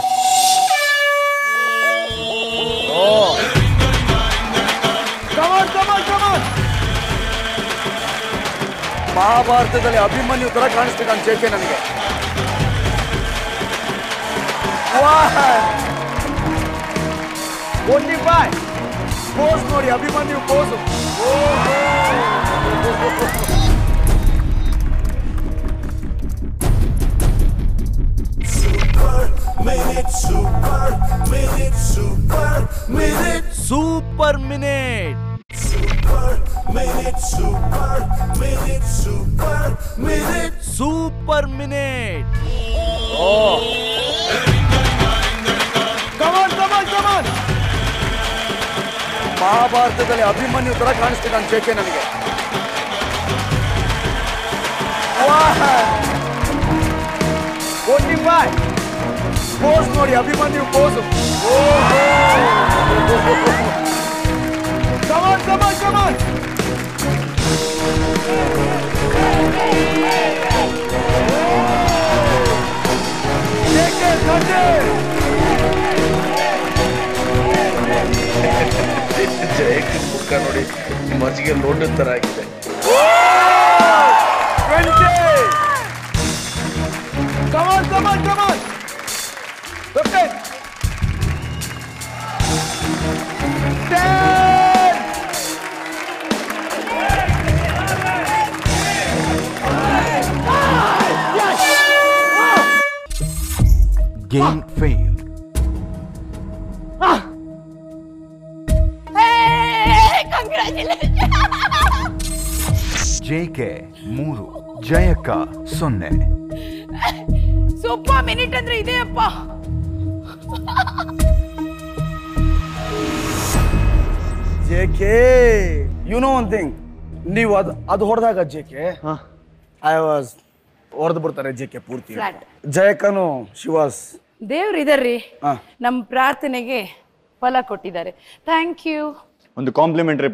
Speaker 1: ಮಹಾಭಾರತದಲ್ಲಿ ಅಭಿಮನ್ಯು ತರ ಕಾಣಿಸ್ತಿದ್ದ ನನ್ನ ಜೆಕೆ ನನಗೆ. ಪೋಸ್ ನೋಡಿ, Abhimanyu pose.
Speaker 13: Super minute. Super minute.
Speaker 1: ಮಹಾಭಾರತದಲ್ಲಿ ಅಭಿಮನ್ಯು ತರ ಕಾಣಿಸ್ತಿದ್ದ ನನ್ನ ಜೆಕೆ ನನಗೆ. ಪೋಸ್ ನೋಡಿ, ಅಭಿಮನ್ಯು ಪೋಸು. Come on.
Speaker 10: ಜಯಕ್ಕೆ ಮುಖ ನೋಡಿ ಮಜ್ಜಿಗೆ ಲೋಟದ ತರ ಆಗಿದೆ.
Speaker 1: Come on. Okay. 10.
Speaker 4: Game failed. JK 3, ಜಯಕ್ಕ 0.
Speaker 5: ಸೂಪರ್ ಮಿನಿಟ್ ಅಂದ್ರೆ ಇದೆ ಅಪ್ಪ.
Speaker 1: J K, you know one thing, ನೀವು ಅದು ಹೊಡೆದಾಗ ಜೆಕೆ ಐ ವಾಸ್ ಹೊಡೆದು ಬಿಡ್ತಾರೆ ಜೆಕೆ ಪೂರ್ತಿ. ಜಯಕ್ಕನು ಶಿವಾಸ್
Speaker 5: ದೇವ್ರು ಇದಾರ್ರಿ, ನಮ್ಮ ಪ್ರಾರ್ಥನೆಗೆ ಫಲ ಕೊಟ್ಟಿದ್ದಾರೆ. Thank you.
Speaker 3: ಒಂದು ಕಾಂಪ್ಲಿಮೆಂಟರಿ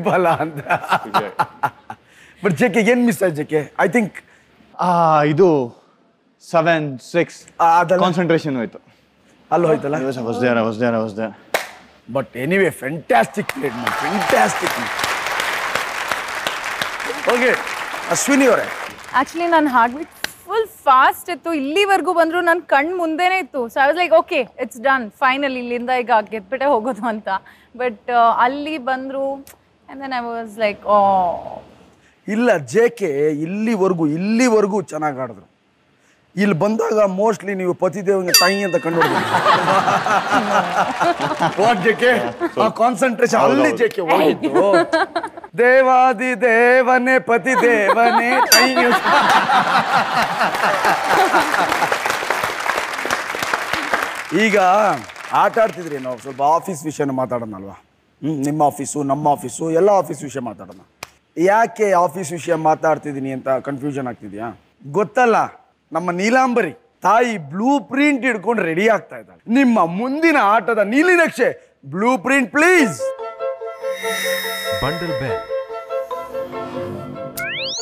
Speaker 3: ಫಲ
Speaker 1: ಅಂತ. ಬಟ್ ಜೆಕೆ ಏನ್ ಮಿಸ್ ಆಯ್ತು ಜೆಕೆ? ಐ ಥಿಂಕ್
Speaker 3: ಇದು 7, 6 ಕಾನ್ಸಂಟ್ರೇಷನ್ ಹೋಯ್ತು.
Speaker 1: ಅಲ್ಲಿ ಹೋಯ್ತಲ್ಲ.
Speaker 3: was there.
Speaker 1: But anyway fantastic played, fantastic. Okay Ashwini ಅವರೇ,
Speaker 12: ಆಕ್ಚುಲಿ ನಾನು ಹಾರ್ಟ್ಬೀಟ್ ಫುಲ್ ಫಾಸ್ಟ್ ಇತ್ತು. ಇಲ್ಲಿವರೆಗೂ ಬಂದ್ರು ನನ್ನ ಕಣ್ಣು ಮುಂದೆನೇ ಇತ್ತು. So I was like okay it's done, final ಇಲ್ಲಿಂದ ಈಗ ಗೆದ್ಬಿಟ್ಟೆ ಹೋಗೋದು ಅಂತ. ಬಟ್ ಅಲ್ಲಿ ಬಂದ್ರು and then I was like oh
Speaker 1: ಇಲ್ಲ ಜೆಕೆ ಇಲ್ಲಿವರೆಗೂ ಚೆನ್ನಾಗಿ ಆಡಿದ್ರು. ಇಲ್ಲಿ ಬಂದಾಗ ಮೋಸ್ಟ್ಲಿ ನೀವು ಪತಿದೇವನಿಗೆ ತಾಯಿ ಅಂತ ಕಂಡು ಜೆಕೆ ಕಾನ್ಸಂಟ್ರೇಷನ್ ಅಲ್ಲಿ ಜೆಕೆ ಹೋಗಿತ್ತು. ದೇವಾದಿ ದೇವನೇ ಪತಿ ದೇವನೇ ತಾಯಿ. ಈಗ ಆಟ ಆಡ್ತಿದ್ರಿ, ನಾವು ಸ್ವಲ್ಪ ಆಫೀಸ್ ವಿಷಯನ ಮಾತಾಡೋಣಲ್ವಾ? ನಿಮ್ಮ ಆಫೀಸು, ನಮ್ಮ ಆಫೀಸು, ಎಲ್ಲ ಆಫೀಸ್ ವಿಷಯ ಮಾತಾಡೋಣ. ಯಾಕೆ ಆಫೀಸ್ ವಿಷಯ ಮಾತಾಡ್ತಿದ್ದೀನಿ ಅಂತ ಕನ್ಫ್ಯೂಷನ್ ಆಗ್ತಿದ್ಯಾ? ಗೊತ್ತಲ್ಲ, ನಮ್ಮ ನೀಲಾಂಬರಿ ತಾಯಿ ಬ್ಲೂ ಪ್ರಿಂಟ್ ಹಿಡ್ಕೊಂಡು ರೆಡಿ ಆಗ್ತಾ ಇದ್ದಾಳೆ. ನಿಮ್ಮ ಮುಂದಿನ ಆಟದ ನೀಲಿ ನಕ್ಷೆ blue print please.
Speaker 4: Bundle bell.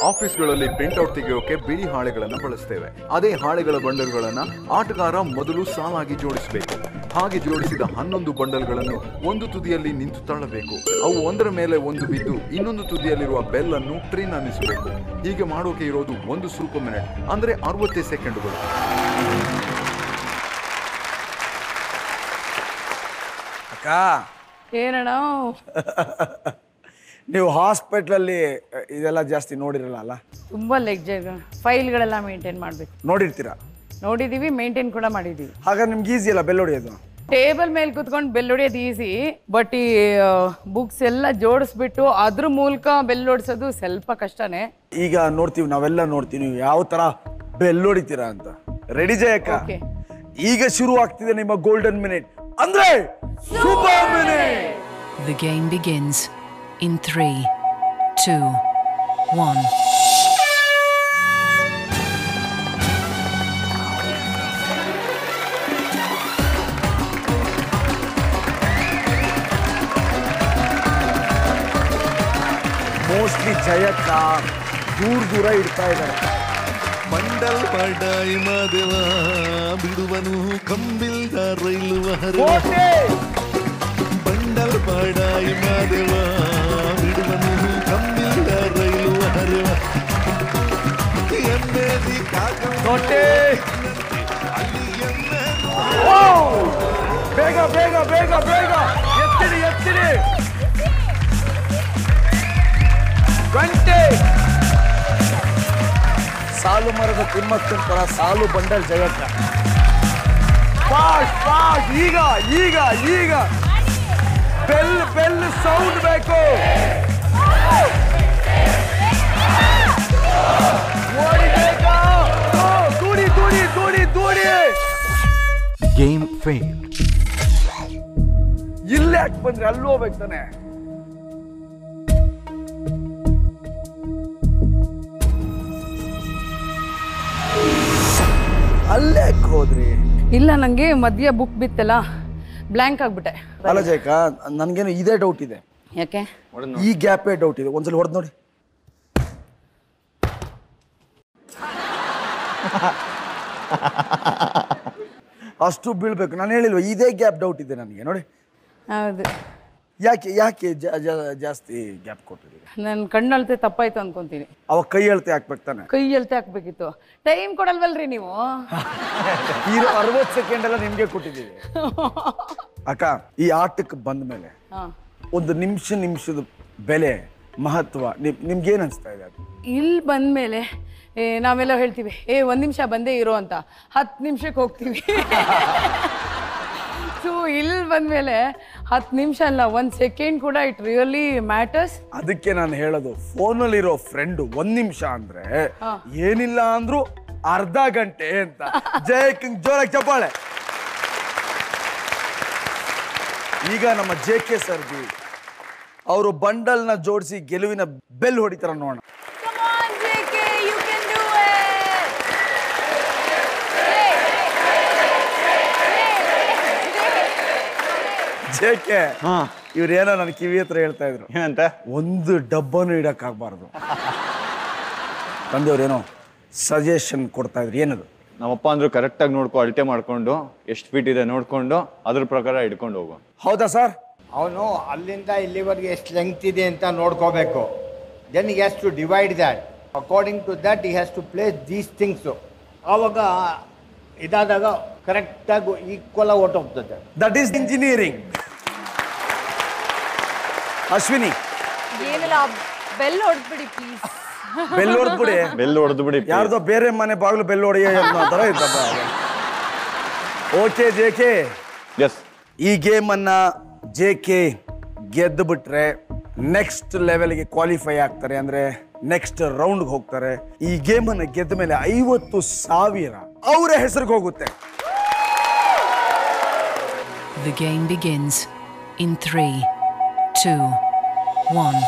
Speaker 4: ಆಫೀಸ್ಗಳಲ್ಲಿ ಪ್ರಿಂಟ್ಔಟ್ ತೆಗೆಯೋಕೆ ಬಿಳಿ ಹಾಳೆಗಳನ್ನು ಬಳಸ್ತೇವೆ. ಅದೇ ಹಾಳೆಗಳ ಬಂಡಲ್ಗಳನ್ನು ಆಟಗಾರ ಮೊದಲು ಸಾಲಾಗಿ ಜೋಡಿಸಬೇಕು. ಹಾಗೆ ಜೋಡಿಸಿದ 11 ಬಂಡಲ್ಗಳನ್ನು ಒಂದು ತುದಿಯಲ್ಲಿ ನಿಂತು ತಳ್ಳಬೇಕು. ಅವು ಒಂದರ ಮೇಲೆ ಒಂದು ಬಿದ್ದು ಇನ್ನೊಂದು ತುದಿಯಲ್ಲಿರುವ ಬೆಲ್ ಅನ್ನು ಟ್ರಿನ್ ಅನ್ನಿಸಬೇಕು. ಹೀಗೆ ಮಾಡೋಕೆ ಇರೋದು 1 ಸೂಪರ್ ಮಿನಿಟ್, ಅಂದ್ರೆ 60 ಸೆಕೆಂಡುಗಳು.
Speaker 1: ಅಕ್ಕ
Speaker 5: ಏನಣ್ಣ
Speaker 1: ನೀವು ಹಾಸ್ಪಿಟ್ಲಲ್ಲಿ ಇದೆಲ್ಲ ಜಾಸ್ತಿ ನೋಡಿರಲ್ಲ ಅಲ್ಲ?
Speaker 5: ತುಂಬ ಫೈಲ್ಗಳೆಲ್ಲ ಮೇಂಟೈನ್ ಮಾಡಬೇಕು.
Speaker 1: ನೋಡಿರ್ತೀರಾ?
Speaker 5: ನೋಡಿದೀವಿ, ಮೇಂಟೈನ್ ಕೂಡ ಮಾಡಿದೀವಿ.
Speaker 1: ಹಾಗಾದ್ರೆ ನಿಮ್ಗೆ ಈಸಿ ಅಲ್ಲ ಬೆಲ್ ಹೊಡೆಯೋದು?
Speaker 5: ಟೇಬಲ್ ಮೇಲೆ ಕುತ್ಕೊಂಡು ಬೆಲ್ ಹೊಡೆಯೋದು ಈಸಿ, ಬಟ್ ಈ ಬುಕ್ಸ್ ಎಲ್ಲ ಜೋಡಿಸ್ಬಿಟ್ಟು ಅದ್ರ ಮೂಲಕ ಬೆಲ್ ಹೊಡ್ಸೋದು ಸ್ವಲ್ಪ ಕಷ್ಟನೇ.
Speaker 1: ಈಗ ನೋಡ್ತೀವಿ, ನಾವೆಲ್ಲ ನೋಡ್ತೀವಿ ನೀವು ಯಾವ ತರ ಬೆಲ್ ಹೊಡಿತೀರಾ ಅಂತ. ರೆಡಿ ಜಯಕ್ಕ? ಈಗ ಶುರು ಆಗ್ತಿದೆ ನಿಮ್ಮ ಗೋಲ್ಡನ್ ಮಿನಿಟ್, ಅಂದ್ರೆ super minute.
Speaker 6: The game begins in 3, 2, 1.
Speaker 1: Mostly ಜಯಕ್ಕ ದೂರ ಇಡ್ತಾ ಇದ್ದಾರೆ.
Speaker 11: ಬಂಡಲ್ ಪಡಾಯಿ ಮಾದೇವ ಬಿಡುವನು ಕಂಬಿಲ್ದ ರೈಲು ಬಂಡಲ್ ಪಡಾಯಿ ಮಾದೇವ ಬಿಡುವನು ಕಂಬಿಲ್ದ ರೈಲು ಹರಿವ ಎಮ್ಮೆದಿ
Speaker 1: ಬೇಗ ಬೇಗ ಬೇಗ ಬೇಗ ಎತ್ತಿಡಿ ಎತ್ತಿಡಿ. ಗಂಟೆ ಸಾಲು ಮರದ ತಿಮ್ಮಕ್ಕನ ತರ ಸಾಲು ಬಂಡಲ್ ಜಯಕ್ಕ. ಫಾಸ್ಟ್ ಫಾಸ್ಟ್, ಈಗ ಈಗ ಈಗ ಬೆಲ್ ಬೆಲ್ ಸೌಂಡ್ ಬೇಕು. ಓಡಿಬೇಕಾ? ದೂಡಿ ದೂಡಿ ದೂಡಿ ದೂಡಿ.
Speaker 2: Game fail.
Speaker 1: ಇಲ್ಲೇ ಯಾಕೆ ಬಂದ್ರೆ ಅಲ್ಲಿ ಹೋಗ್ಬೇಕು ತಾನೆ? ಅಲ್ಲೇ ಹೋದ್ರಿ?
Speaker 5: ಇಲ್ಲ, ನಂಗೆ ಮಧ್ಯ ಬುಕ್ ಬಿತ್ತಲ್ಲ, ಬ್ಲ್ಯಾಂಕ್ ಆಗ್ಬಿಟ್ಟೆ.
Speaker 1: ಅಲ್ಲ ಜಯಕ, ನನ್ಗೇನು ಇದೇ ಡೌಟ್ ಇದೆ.
Speaker 5: ಯಾಕೆ?
Speaker 1: ಈ ಗ್ಯಾಪೇ ಡೌಟ್ ಇದೆ. ಒಂದ್ಸಲ ಹೊಡೆದ್ ನೋಡಿ. ಅಷ್ಟು ಬೀಳ್ಬೇಕು. ನಾನು ಹೇಳಿಲ್ವ ಇದೇ ಗ್ಯಾಪ್ ಡೌಟ್ ಇದೆ ನನಗೆ. ನೋಡಿ.
Speaker 5: ಹೌದು.
Speaker 1: ಯಾಕೆ ಯಾಕೆ ಜಾಸ್ತಿ ಗ್ಯಾಪ್ ಕೊಟ್ಟಿದ್ದೀರಿ?
Speaker 5: ನನ್ನ ಕಣ್ಣಳತೆ ತಪ್ಪಾಯ್ತು ಅನ್ಕೊಂತೀನಿ.
Speaker 1: ಅವಾಗ ಕೈ ಅಳತೆ ಹಾಕ್ಬೇಕು ತಾನೆ?
Speaker 5: ಕೈ ಅಳತೆ ಹಾಕ್ಬೇಕಿತ್ತು. ಟೈಮ್ ಕೊಡಲ್ವಲ್ರಿ ನೀವು?
Speaker 1: 60 ಸೆಕೆಂಡ್ ಎಲ್ಲ ನಿಮ್ಗೆ ಕೊಟ್ಟಿದ್ದೀವಿ ಅಕ್ಕ. ಈ ಆಟಕ್ಕೆ ಬಂದ ಮೇಲೆ ಒಂದು ನಿಮಿಷದ ಬೆಲೆ ಮಹತ್ವ ನಿಮ್ಗೇನ್ ಅನ್ಸ್ತಾ ಇದೆ?
Speaker 5: ಇಲ್ಲಿ ಬಂದ್ಮೇಲೆ ನಾವೆಲ್ಲ ಹೇಳ್ತೀವಿ 1 ನಿಮಿಷ ಬಂದೇ ಇರೋ ಅಂತ, 10 ನಿಮಿಷಕ್ಕೆ ಹೋಗ್ತೀವಿ. ಸೊ ಇಲ್ಲಿ ಬಂದ್ಮೇಲೆ 10 ನಿಮಿಷ ಅಲ್ಲ, 1 ಸೆಕೆಂಡ್ ಕೂಡ ಇಟ್ ರಿಯಲಿ ಮ್ಯಾಟರ್ಸ್.
Speaker 1: ಅದಕ್ಕೆ ನಾನು ಹೇಳೋದು, ಫೋನಲ್ಲಿರೋ ಫ್ರೆಂಡ್ 1 ನಿಮಿಷ ಅಂದ್ರೆ ಏನಿಲ್ಲ ಅಂದ್ರು ಅರ್ಧ ಗಂಟೆ ಅಂತ. ಜಯಕ್ಕೆ ಜೋರಾಗಿ ಚಪ್ಪಾಳೆ. ಈಗ ನಮ್ಮ JK ಸರ್ಜಿ ಅವರು ಬಂಡಲ್ನ ಜೋಡಿಸಿ ಗೆಲುವಿನ ಬೆಲ್ ಹೊಡಿತಾರ ನೋಡೋಣ. JK ಇವ್ರೇನೋ ನನ್ನ ಕಿವಿ ಹತ್ರ ಹೇಳ್ತಾ ಇದ್ರು.
Speaker 3: ಏನಂತ?
Speaker 1: ಒಂದು ಡಬ್ಬನು ಇಡಕ್ ಆಗ್ಬಾರ್ದು. ತಂದೆಯವ್ರೇನೋ ಸಜೆಷನ್ ಕೊಡ್ತಾ ಇದ್ರು. ಏನದು?
Speaker 3: ನಮ್ಮಪ್ಪ ಅಂದ್ರು ಕರೆಕ್ಟಾಗಿ ನೋಡ್ಕೊ, ಅಳತೆ ಮಾಡ್ಕೊಂಡು ಎಷ್ಟು ಫೀಟ್ ಇದೆ ನೋಡ್ಕೊಂಡು ಅದ್ರ ಪ್ರಕಾರ ಹಿಡ್ಕೊಂಡು ಹೋಗು.
Speaker 1: ಹೌದಾ ಸರ್?
Speaker 9: ಅವನು ಅಲ್ಲಿಂದ ಇಲ್ಲಿವರೆಗೆ ಎಷ್ಟು ಲೆಂಗ್ತ್ ಇದೆ ಅಂತ ನೋಡ್ಕೋಬೇಕು. Then he has to divide that. According to that he has to place these things. ಆವಾಗ ಇದಾದಾಗ ಕರೆಕ್ಟಾಗಿ ಈಕ್ವಲ್ ಆಗಿ ಹೊಟ್ಟೋಗ್ತದೆ.
Speaker 1: That is engineering. ಅಶ್ವಿನಿ,
Speaker 12: ಏನಿಲ್ಲ, ಬೆಲ್ ಹೊಡೆದ್ಬಿಡಿ ಪ್ಲೀಸ್.
Speaker 1: ಬೆಲ್ ಹೊಡೆದ್ಬಿಡಿ.
Speaker 3: ಬೆಲ್ ಹೊಡೆದ್ಬಿಡಿ.
Speaker 1: ಯಾರ್ದೋ ಬೇರೆ ಮನೆ ಬಾಗ್ಲು ಬೆಲ್ ಹೊಡೆಯೋ ತರ ಇದ್ದಪ್ಪ. ಓಕೆ JK,
Speaker 3: ಎಸ್,
Speaker 1: ಈ ಗೇಮ್ ಅನ್ನ JK ಗೆದ್ದು ಬಿಟ್ರೆ ನೆಕ್ಸ್ಟ್ ಲೆವೆಲ್ಗೆ ಕ್ವಾಲಿಫೈ ಆಗ್ತಾರೆ, ಅಂದ್ರೆ ನೆಕ್ಸ್ಟ್ ರೌಂಡ್ಗೆ ಹೋಗ್ತಾರೆ. ಈ ಗೇಮ್ ಅನ್ನ ಗೆದ್ದ ಮೇಲೆ 50,000 ಅವರ ಹೆಸರಿಗೆ ಹೋಗುತ್ತೆ.
Speaker 6: The game begins in 3, 2, 1.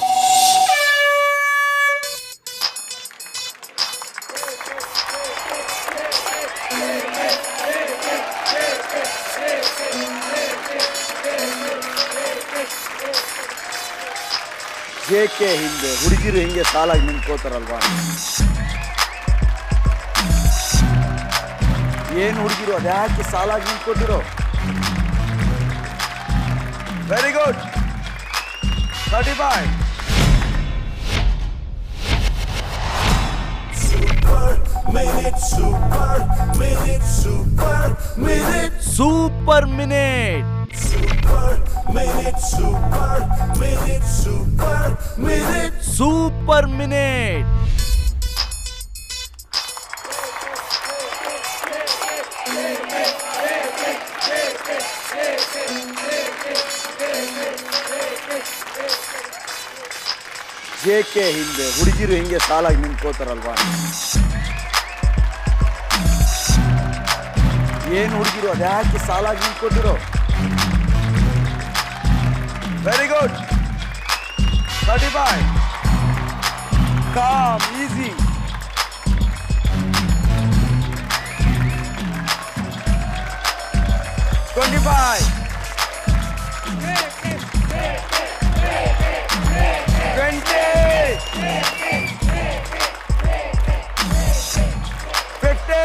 Speaker 1: JK ಹಿಂದೆ ಹುಡುಗಿರು ಹಿಂಗೆ ಸಾಲಾಗಿ ನಿಂತ್ಕೋತಾರಲ್ವಾ? ಏನು ಹುಡುಗಿರು ಅದ್ಯಾಕೆ ಸಾಲಾಗಿ ನಿಂತ್ಕೋತಿರೋ? Very good. 35.
Speaker 13: Super minute. Super minute.
Speaker 1: JK ಹಿಂದೆ ಹುಡುಗಿರು ಹಿಂಗೆ ಸಾಲಾಗಿ ನಿಂತ್ಕೋತಾರಲ್ವಾ? ಏನು ಹುಡುಗಿರು ಅದ್ಯಾಕೆ ಸಾಲಾಗಿ ನಿಂತ್ಕೋತಿರೋ? Very good. 35. Calm, easy. 25. 20. 50.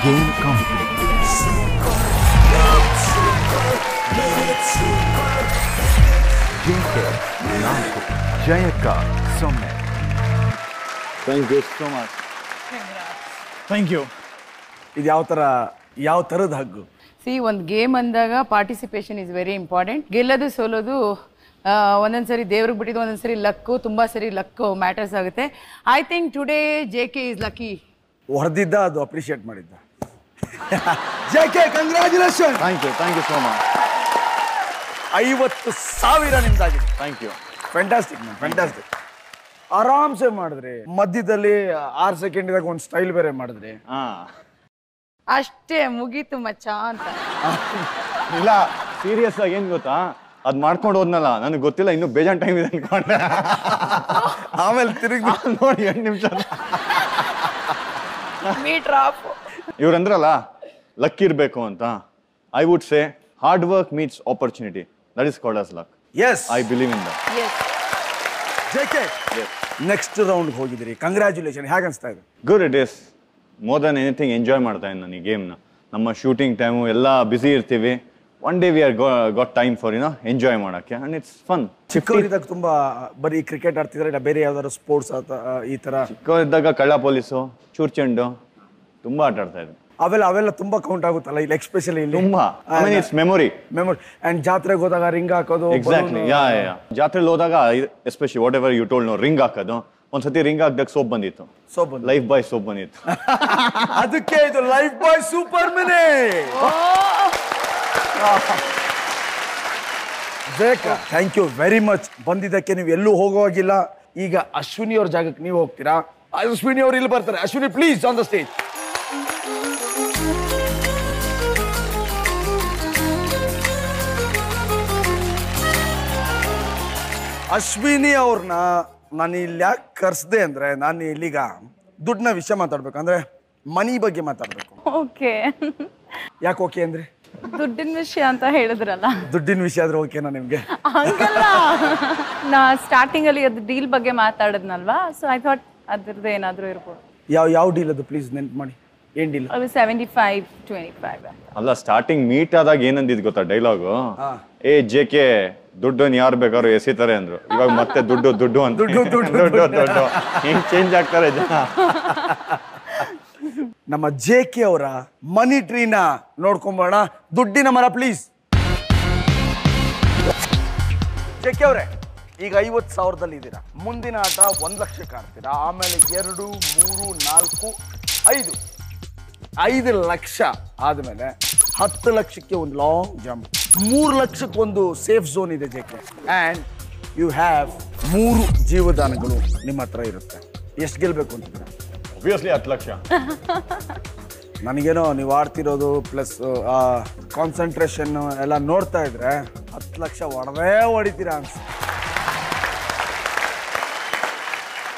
Speaker 4: Game complete. JK 4, ಜಯಕ್ಕ 0.
Speaker 3: Thank you so much. Thank you.
Speaker 1: ಇದು ಯಾವ ಥರದ ಹಗ್ಗು?
Speaker 5: ಒಂದು ಗೇಮ್ ಅಂದಾಗ ಪಾರ್ಟಿಸಿಪೇಷನ್ ಇಸ್ ವೆರಿ ಇಂಪಾರ್ಟೆಂಟ್. ಗೆಲ್ಲೋದು ಸೋಲೋದು ಒಂದೊಂದ್ಸರಿ ದೇವ್ರಿಗೆ ಬಿಟ್ಟಿದ್ದು, ಒಂದೊಂದ್ಸರಿ ಲಕ್ಕು, ತುಂಬ ಸರಿ ಲಕ್ಕು ಮ್ಯಾಟರ್ಸ್ ಆಗುತ್ತೆ. I think today JK is lucky.
Speaker 1: ಹೊಡೆದಿದ್ದ ಅದು ಅಪ್ರಿಷಿಯೇಟ್ ಮಾಡಿದ್ದ. JK congratulation.
Speaker 3: Thank you so much.
Speaker 1: 50,000 ನಿಮ್ದಾಗಿದೆ.
Speaker 3: Thank you.
Speaker 1: Fantastic ma'am, fantastic. ಆರಾಮ್ಸೆ ಮಾಡಿದ್ರಿ. ಮಧ್ಯದಲ್ಲಿ 6 ಸೆಕೆಂಡ್ದಾಗ ಒಂದು ಸ್ಟೈಲ್ ಬೇರೆ ಮಾಡಿದ್ರಿ.
Speaker 5: ಅಷ್ಟೇ ಮುಗೀತು ಮಚ್ಚ ಅಂತ.
Speaker 3: ಇಲ್ಲ, ಸೀರಿಯಸ್ ಆಗಿ ಏನ್ ಗೊತ್ತಾ, ಅದ್ ಮಾಡ್ಕೊಂಡು ಹೋದ್ನಲ್ಲ, ನನಗೆ ಗೊತ್ತಿಲ್ಲ ಇನ್ನೂ ಬೇಜಾನ್ ಟೈಮ್ ಇದೆ ಅನ್ಕೊಂಡೆ.
Speaker 1: ಆಮೇಲೆ ತಿರುಗಿ
Speaker 3: ನೋಡಿ 8 ನಿಮಿಷ
Speaker 5: ಮೀಟರ್ ಆಫ್.
Speaker 3: ಇವ್ರಂದ್ರಲ್ಲ ಲಕ್ ಇರ್ಬೇಕು ಅಂತ. I would say hard work meets opportunity. That is called as luck.
Speaker 1: Yes,
Speaker 3: I believe in that.
Speaker 1: JK next ರೌಂಡ್ಗೆ ಹೋಗಿದ್ದೀರಿ. ಕಂಗ್ರ್ಯಾಚುಲೇಷನ್. ಹೇಗೆ ಅನಿಸ್ತಾ ಇದೆ?
Speaker 3: Good. It is more than anything enjoy ಮಾಡ್ತಾ ಇದ್ದೀನಿ ನಾನು ಈ ಗೇಮ್ನ. ನಮ್ಮ ಶೂಟಿಂಗ್ ಟೈಮು ಎಲ್ಲ ಬ್ಯುಸಿ ಇರ್ತೀವಿ. One day we are got time for enjoy ಮಾಡೋಕ್ಕೆ, ಆ್ಯಂಡ್ ಇಟ್ಸ್ ಫನ್.
Speaker 1: ಚಿಕ್ಕವರಿದ್ದಾಗ ತುಂಬ ಬರೀ ಕ್ರಿಕೆಟ್ ಆಡ್ತಿದ್ರೆ, ಇಲ್ಲ ಬೇರೆ ಯಾವ್ದಾದ್ರು ಸ್ಪೋರ್ಟ್ಸ್ ಈ ಥರ?
Speaker 3: ಚಿಕ್ಕವರಿದ್ದಾಗ ಕಳ್ಳ ಪೊಲೀಸು, ಚೂರ್ ಚೆಂಡು ತುಂಬ ಆಟ ಆಡ್ತಾ ಇದ್ದೆ.
Speaker 1: ಅವೆಲ್ಲ ತುಂಬಾ ಕೌಂಟ್ ಆಗುತ್ತಲ್ಲ ಇಲ್ಲಿ, ಎಕ್ಸ್ಪೆಷಲಿ ಇಲ್ಲಿ
Speaker 3: ತುಂಬಾ. I mean it's memory.
Speaker 1: And ಜಾತ್ರೆಗೆ ಹೋದಾಗ ರಿಂಗ್ ಹಾಕೋದು.
Speaker 3: ಎಕ್ಸಾಕ್ಟ್ಲಿ. ಯಾ ಜಾತ್ರೆಲಿ ಹೋದಾಗ especially whatever you told no, ring ಹಾಕೋದು. ಒಂದ್ಸತಿ ರಿಂಗ್ ಹಾಕ್ದಾಗ ಸೋಪ್ ಬಂದಿತ್ತು. ಲೈಫ್ ಬಾಯ್ ಸೋಪ್ ಬಂದಿತ್ತು.
Speaker 1: ಅದಕ್ಕೆ ಇದು Lifebuoy super minute. Thank you very much. ಬಂದಿದ್ದಕ್ಕೆ ನೀವು ಎಲ್ಲೂ ಹೋಗೋವಾಗಿಲ್ಲ. ಈಗ ಅಶ್ವಿನಿ ಅವ್ರ ಜಾಗಕ್ಕೆ ನೀವು ಹೋಗ್ತೀರಾ. ಅಶ್ವಿನಿ ಅವ್ರು ಇಲ್ಲಿ ಬರ್ತಾರೆ. Ashwini please on the stage. Ashwini ಅವ್ರನ್ನ ನಾನು ಇಲ್ಲಿ ಯಾಕೆ ಕರ್ಸ್ದೆ ಅಂದ್ರೆ, ನಾನು ಇಲ್ಲಿಗ ದುಡ್ಡಿನ ವಿಷಯ ಮಾತಾಡ್ಬೇಕು, ಅಂದ್ರೆ ಮನಿ ಬಗ್ಗೆ ಮಾತಾಡ್ಬೇಕು.
Speaker 12: ಓಕೆ.
Speaker 1: ಯಾಕೆ ಓಕೆ ಅಂದ್ರೆ?
Speaker 12: ದುಡ್ಡಿನ ವಿಷಯ ಅಂತ ಹೇಳಿದ್ರಲ್ಲ.
Speaker 1: ದುಡ್ಡಿನ ವಿಷಯ ಆದ್ರೆ ಓಕೆನಾ ನಿಮ್ಗೆ?
Speaker 12: ಹಂಗಲ್ಲ, ನಾ ಸ್ಟಾರ್ಟಿಂಗ್ ಅಲ್ಲಿ ಅದು ಡೀಲ್ ಬಗ್ಗೆ ಮಾತಾಡದ್ನಲ್ವಾ, ಸೊ ಐ ಥಾಟ್ ಅದ್ರದ್ದು ಏನಾದ್ರೂ ಇರ್ಬೋದು.
Speaker 1: ಯಾವ ಡೀಲ್ ಅದು ಪ್ಲೀಸ್ ನೆನ್ಪು ಮಾಡಿ. ಏನ್ ಡೀಲ್?
Speaker 12: ಅದು 75-25 ಅಂತ.
Speaker 3: ಅಲ್ಲ, ಸ್ಟಾರ್ಟಿಂಗ್ ಮೀಟ್ ಆದಾಗ ಏನಂದಿದ್ ಗೊತ್ತಾ ಡೈಲಾಗು? JK ದುಡ್ಡನ್ನು ಯಾರು ಬೇಕಾದ್ರೂ ಎಸಿತಾರೆ ಅಂದ್ರು. ಇವಾಗ ಮತ್ತೆ ದುಡ್ಡು ಅಂತ ದುಡ್ಡು ಹೆಂಗ್ ಚೇಂಜ್ ಆಗ್ತಾರೆ ಜನ.
Speaker 1: ನಮ್ಮ JK ಅವರ ಮನಿ ಟ್ರೀನ ನೋಡ್ಕೊಂಬೋಣ. ದುಡ್ಡಿನ ಮರ ಪ್ಲೀಸ್. JK ಅವರೇ, ಈಗ 50,000ದಲ್ಲಿ ಇದ್ದೀರಾ. ಮುಂದಿನ ಆಟ 1 ಲಕ್ಷಕ್ಕೆ ಆಡ್ತೀರಾ. ಆಮೇಲೆ 2, 3, 4, 5. 5 ಲಕ್ಷ ಆದ್ಮೇಲೆ 10 ಲಕ್ಷಕ್ಕೆ ಒಂದು ಲಾಂಗ್ ಜಂಪ್. 3 ಲಕ್ಷಕ್ಕೆ ಒಂದು ಸೇಫ್ ಝೋನ್ ಇದೆ JK. ಆ್ಯಂಡ್ ಯು ಹ್ಯಾವ್ 3 ಜೀವದಾನಗಳು ನಿಮ್ಮ ಹತ್ರ ಇರುತ್ತೆ. ಎಷ್ಟು ಗೆಲ್ಬೇಕು ಅಂತಿದ್ದೀರಾ?
Speaker 3: ಆಬ್ವಿಯಸ್ಲಿ 10 ಲಕ್ಷ.
Speaker 1: ನನಗೇನೋ ನೀವು ಆಡ್ತಿರೋದು ಪ್ಲಸ್ ಕಾನ್ಸಂಟ್ರೇಷನ್ ಎಲ್ಲ ನೋಡ್ತಾ ಇದ್ರೆ 10 ಲಕ್ಷ ಹೊಡೆದೇ ಹೊಡಿತೀರಾ ಅನ್ಸುತ್ತೆ.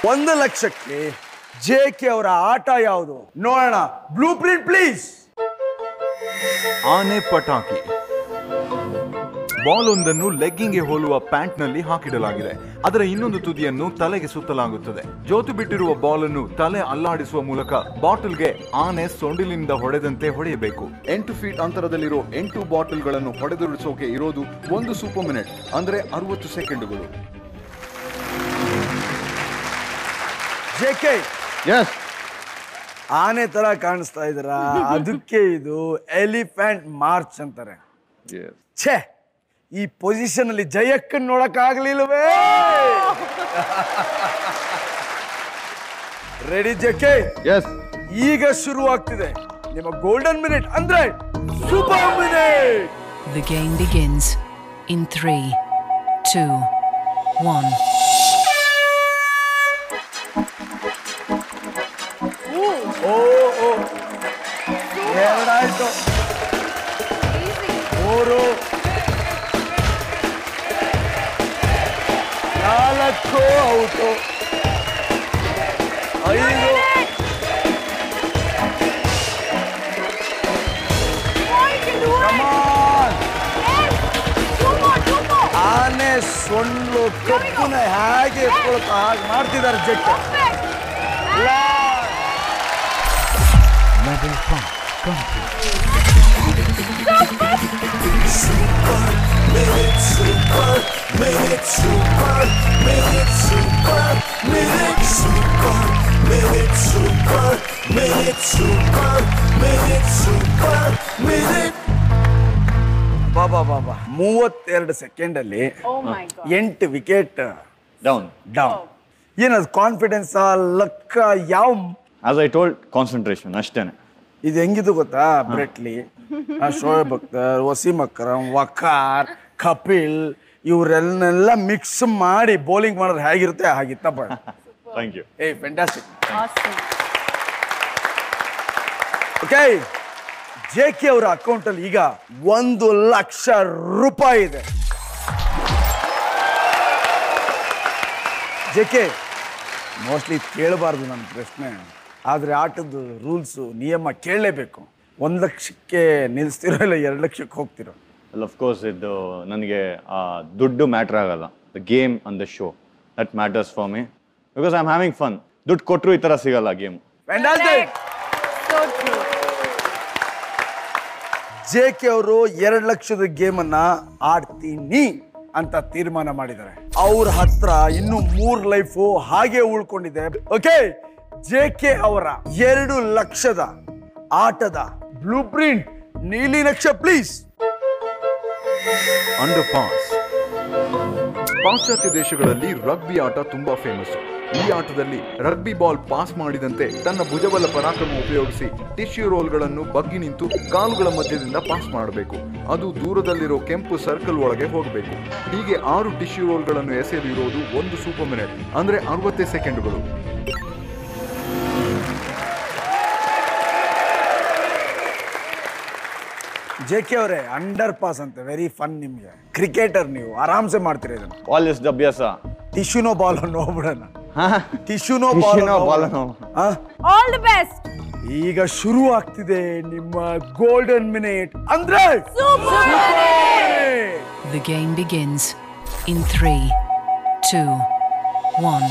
Speaker 1: 1 ಲಕ್ಷಕ್ಕೆ JK ಅವರ ಆಟ ಯಾವುದು ನೋಡೋಣ. Blue print please.
Speaker 4: ಆನೆ ಪಟಾಕಿ. ಬಾಲ್ ಒಂದನ್ನು ಲೆಗ್ಗಿಂಗ್ಗೆ ಹೋಲುವ ಪ್ಯಾಂಟ್ ನಲ್ಲಿ ಹಾಕಿಡಲಾಗಿದೆ. ಅದರ ಇನ್ನೊಂದು ತುದಿಯನ್ನು ತಲೆಗೆ ಸುತ್ತಲಾಗುತ್ತದೆ. ಜೋತು ಬಿಟ್ಟಿರುವ ಬಾಲ್ ಅನ್ನು ತಲೆ ಅಲ್ಲಾಡಿಸುವ ಮೂಲಕ ಬಾಟಲ್ಗೆ ಆನೆ ಸೊಂಡಿಲಿನಿಂದ ಹೊಡೆದಂತೆ ಹೊಡೆಯಬೇಕು. 8 ಫೀಟ್ ಅಂತರದಲ್ಲಿರೋ 8 ಬಾಟಲ್ಗಳನ್ನು ಹೊಡೆದುರುಳಿಸೋಕೆ ಇರೋದು 1 ಸೂಪರ್ ಮಿನಿಟ್, ಅಂದ್ರೆ 60 ಸೆಕೆಂಡುಗಳು.
Speaker 1: JK ಆನೆ ತರ ಕಾಣಿಸ್ತಾ ಇದ್ರ, ಅದಕ್ಕೆ ಇದು ಎಲಿಫೆಂಟ್ ಮಾರ್ಚ್ ಅಂತಾರೆ. ಛೇ, ಈ ಪೊಸಿಷನ್ ಅಲ್ಲಿ ಜಯಕ್ಕನ್ ನೋಡಕ್ ಆಗ್ಲಿಲ್ವೇ? Ready JK? ಈಗ ಶುರು ಆಗ್ತಿದೆ ನಿಮ್ಮ ಗೋಲ್ಡನ್ ಮಿನಿಟ್, ಅಂದ್ರೆ super minute.
Speaker 6: The game begins in 3, 2, 1.
Speaker 1: ಎರಡಾಯ್ತು, 3, 4 out, 5. ಆನೆ ಸೊಳ್ಳು ಕಪ್ಪುನ ಹೇಗೆ ಎತ್ಕೊಳ್ತಾ ಹಾಗೆ ಮಾಡ್ತಿದ್ದಾರೆ ಜೆಟ್. ಬಾಬಾ 32 ಸೆಕೆಂಡ್ ಅಲ್ಲಿ 8 ವಿಕೆಟ್
Speaker 3: ಡೌನ್.
Speaker 1: ಏನದು ಕಾನ್ಫಿಡೆನ್ಸ್ ಲಕ್ಕ ಯಾವ?
Speaker 3: ಆಸ್ ಐ ಟೋಲ್ಡ್, ಕಾನ್ಸಂಟ್ರೇಷನ್ ಅಷ್ಟೇನೆ.
Speaker 1: ಇದು ಹೆಂಗಿದು ಗೊತ್ತಾ, ಬ್ರೆಟ್ಲಿ, ಶೋಯಬ್ ಅಖ್ತರ್, ವಸೀಂ ಅಕ್ರಮ್, ವಕಾರ್, ಕಪಿಲ್ ಇವರೆಲ್ಲ ಮಿಕ್ಸ್ ಮಾಡಿ ಬೌಲಿಂಗ್ ಮಾಡಿದ್ರೆ ಹೇಗಿರುತ್ತೆ ಹಾಗಿತ್ತಪ್ಪ.
Speaker 3: Thank you.
Speaker 1: Fantastic. Okay, JK ಅವರ ಅಕೌಂಟ್ ಅಲ್ಲಿ ಈಗ 1 ಲಕ್ಷ ರೂಪಾಯಿ ಇದೆ. JK ಮೋಸ್ಟ್ಲಿ ಕೇಳಬಾರ್ದು ನನ್ನ ಪ್ರಶ್ನೆ, ಆದರೆ ಆಟದ ರೂಲ್ಸು ನಿಯಮ ಕೇಳಲೇಬೇಕು. 1 ಲಕ್ಷಕ್ಕೆ ನಿಲ್ಲಿಸ್ತಿರೋ ಇಲ್ಲ 2 ಲಕ್ಷಕ್ಕೆ ಹೋಗ್ತಿರೋ?
Speaker 3: ಆಫ್ ಕೋರ್ಸ್ ಇದು ನನಗೆ ದುಡ್ಡು ಮ್ಯಾಟ್ರ್ ಆಗಲ್ಲ. The game and the show that matters for me, because I am having fun. ದುಡ್ಡು ಕೊಟ್ಟರು ಈ ಥರ ಸಿಗಲ್ಲ ಗೇಮ್.
Speaker 1: JK ಅವರು 2 ಲಕ್ಷದ ಗೇಮನ್ನ ಆಡ್ತೀನಿ ಅಂತ ತೀರ್ಮಾನ ಮಾಡಿದ್ದಾರೆ. ಅವ್ರ ಹತ್ರ ಇನ್ನು 3 ಲೈಫು ಹಾಗೆ ಉಳ್ಕೊಂಡಿದೆ. ಓಕೆ, JK ಅವರ 2 ಲಕ್ಷದ ಆಟದ ಬ್ಲೂ ಪ್ರಿಂಟ್ ನೀಲಿ ನಕ್ಷೆ ಪ್ಲೀಸ್.
Speaker 4: Under pass. ಪಾಶ್ಚಾತ್ಯ ದೇಶಗಳಲ್ಲಿ ರಗ್ಬಿ ಆಟ ತುಂಬಾ ಫೇಮಸ್. ಈ ಆಟದಲ್ಲಿ ರಗ್ಬಿ ಬಾಲ್ ಪಾಸ್ ಮಾಡಿದಂತೆ ತನ್ನ ಭುಜಬಲ ಪರಾಕ್ರಮ ಉಪಯೋಗಿಸಿ ಟಿಶ್ಯೂ ರೋಲ್ಗಳನ್ನು ಬಗ್ಗಿ ನಿಂತು ಕಾಲುಗಳ ಮಧ್ಯದಿಂದ ಪಾಸ್ ಮಾಡಬೇಕು. ಅದು ದೂರದಲ್ಲಿರೋ ಕೆಂಪು ಸರ್ಕಲ್ ಒಳಗೆ ಹೋಗಬೇಕು. ಹೀಗೆ 6 ಟಿಶ್ಯೂ ರೋಲ್ಗಳನ್ನು ಎಸೆದು ಇರೋದು 1 ಸೂಪರ್ ಮಿನಿಟ್, ಅಂದ್ರೆ 60 ಸೆಕೆಂಡುಗಳು.
Speaker 1: JK ಅವರೇ, ಅಂಡರ್ ಪಾಸ್ ಅಂತ ವೆರಿ ಫನ್. ನಿಮ್ಗೆ ಕ್ರಿಕೆಟರ್, ನೀವು ಆರಾಮ್ಸೆ ಮಾಡ್ತೀರಿ ಇದನ್ನು.
Speaker 3: ಬಾಲ್ ಇಸ್ ದ ಅಭ್ಯಾಸ.
Speaker 1: ಟಿಶ್ಯೂನೋ ಬಾಲ್ ನೋಡ್ಬಿಡೋಣ. ಟಿಶ್ಯೂನೋ ಬಾಲ್.
Speaker 12: All the best.
Speaker 1: ಈಗ ಶುರು ಆಗ್ತಿದೆ ನಿಮ್ಮ ಗೋಲ್ಡನ್ ಮಿನಿಟ್, ಅಂದ್ರೆ
Speaker 12: super minute.
Speaker 6: The game begins in 3, 2, 1.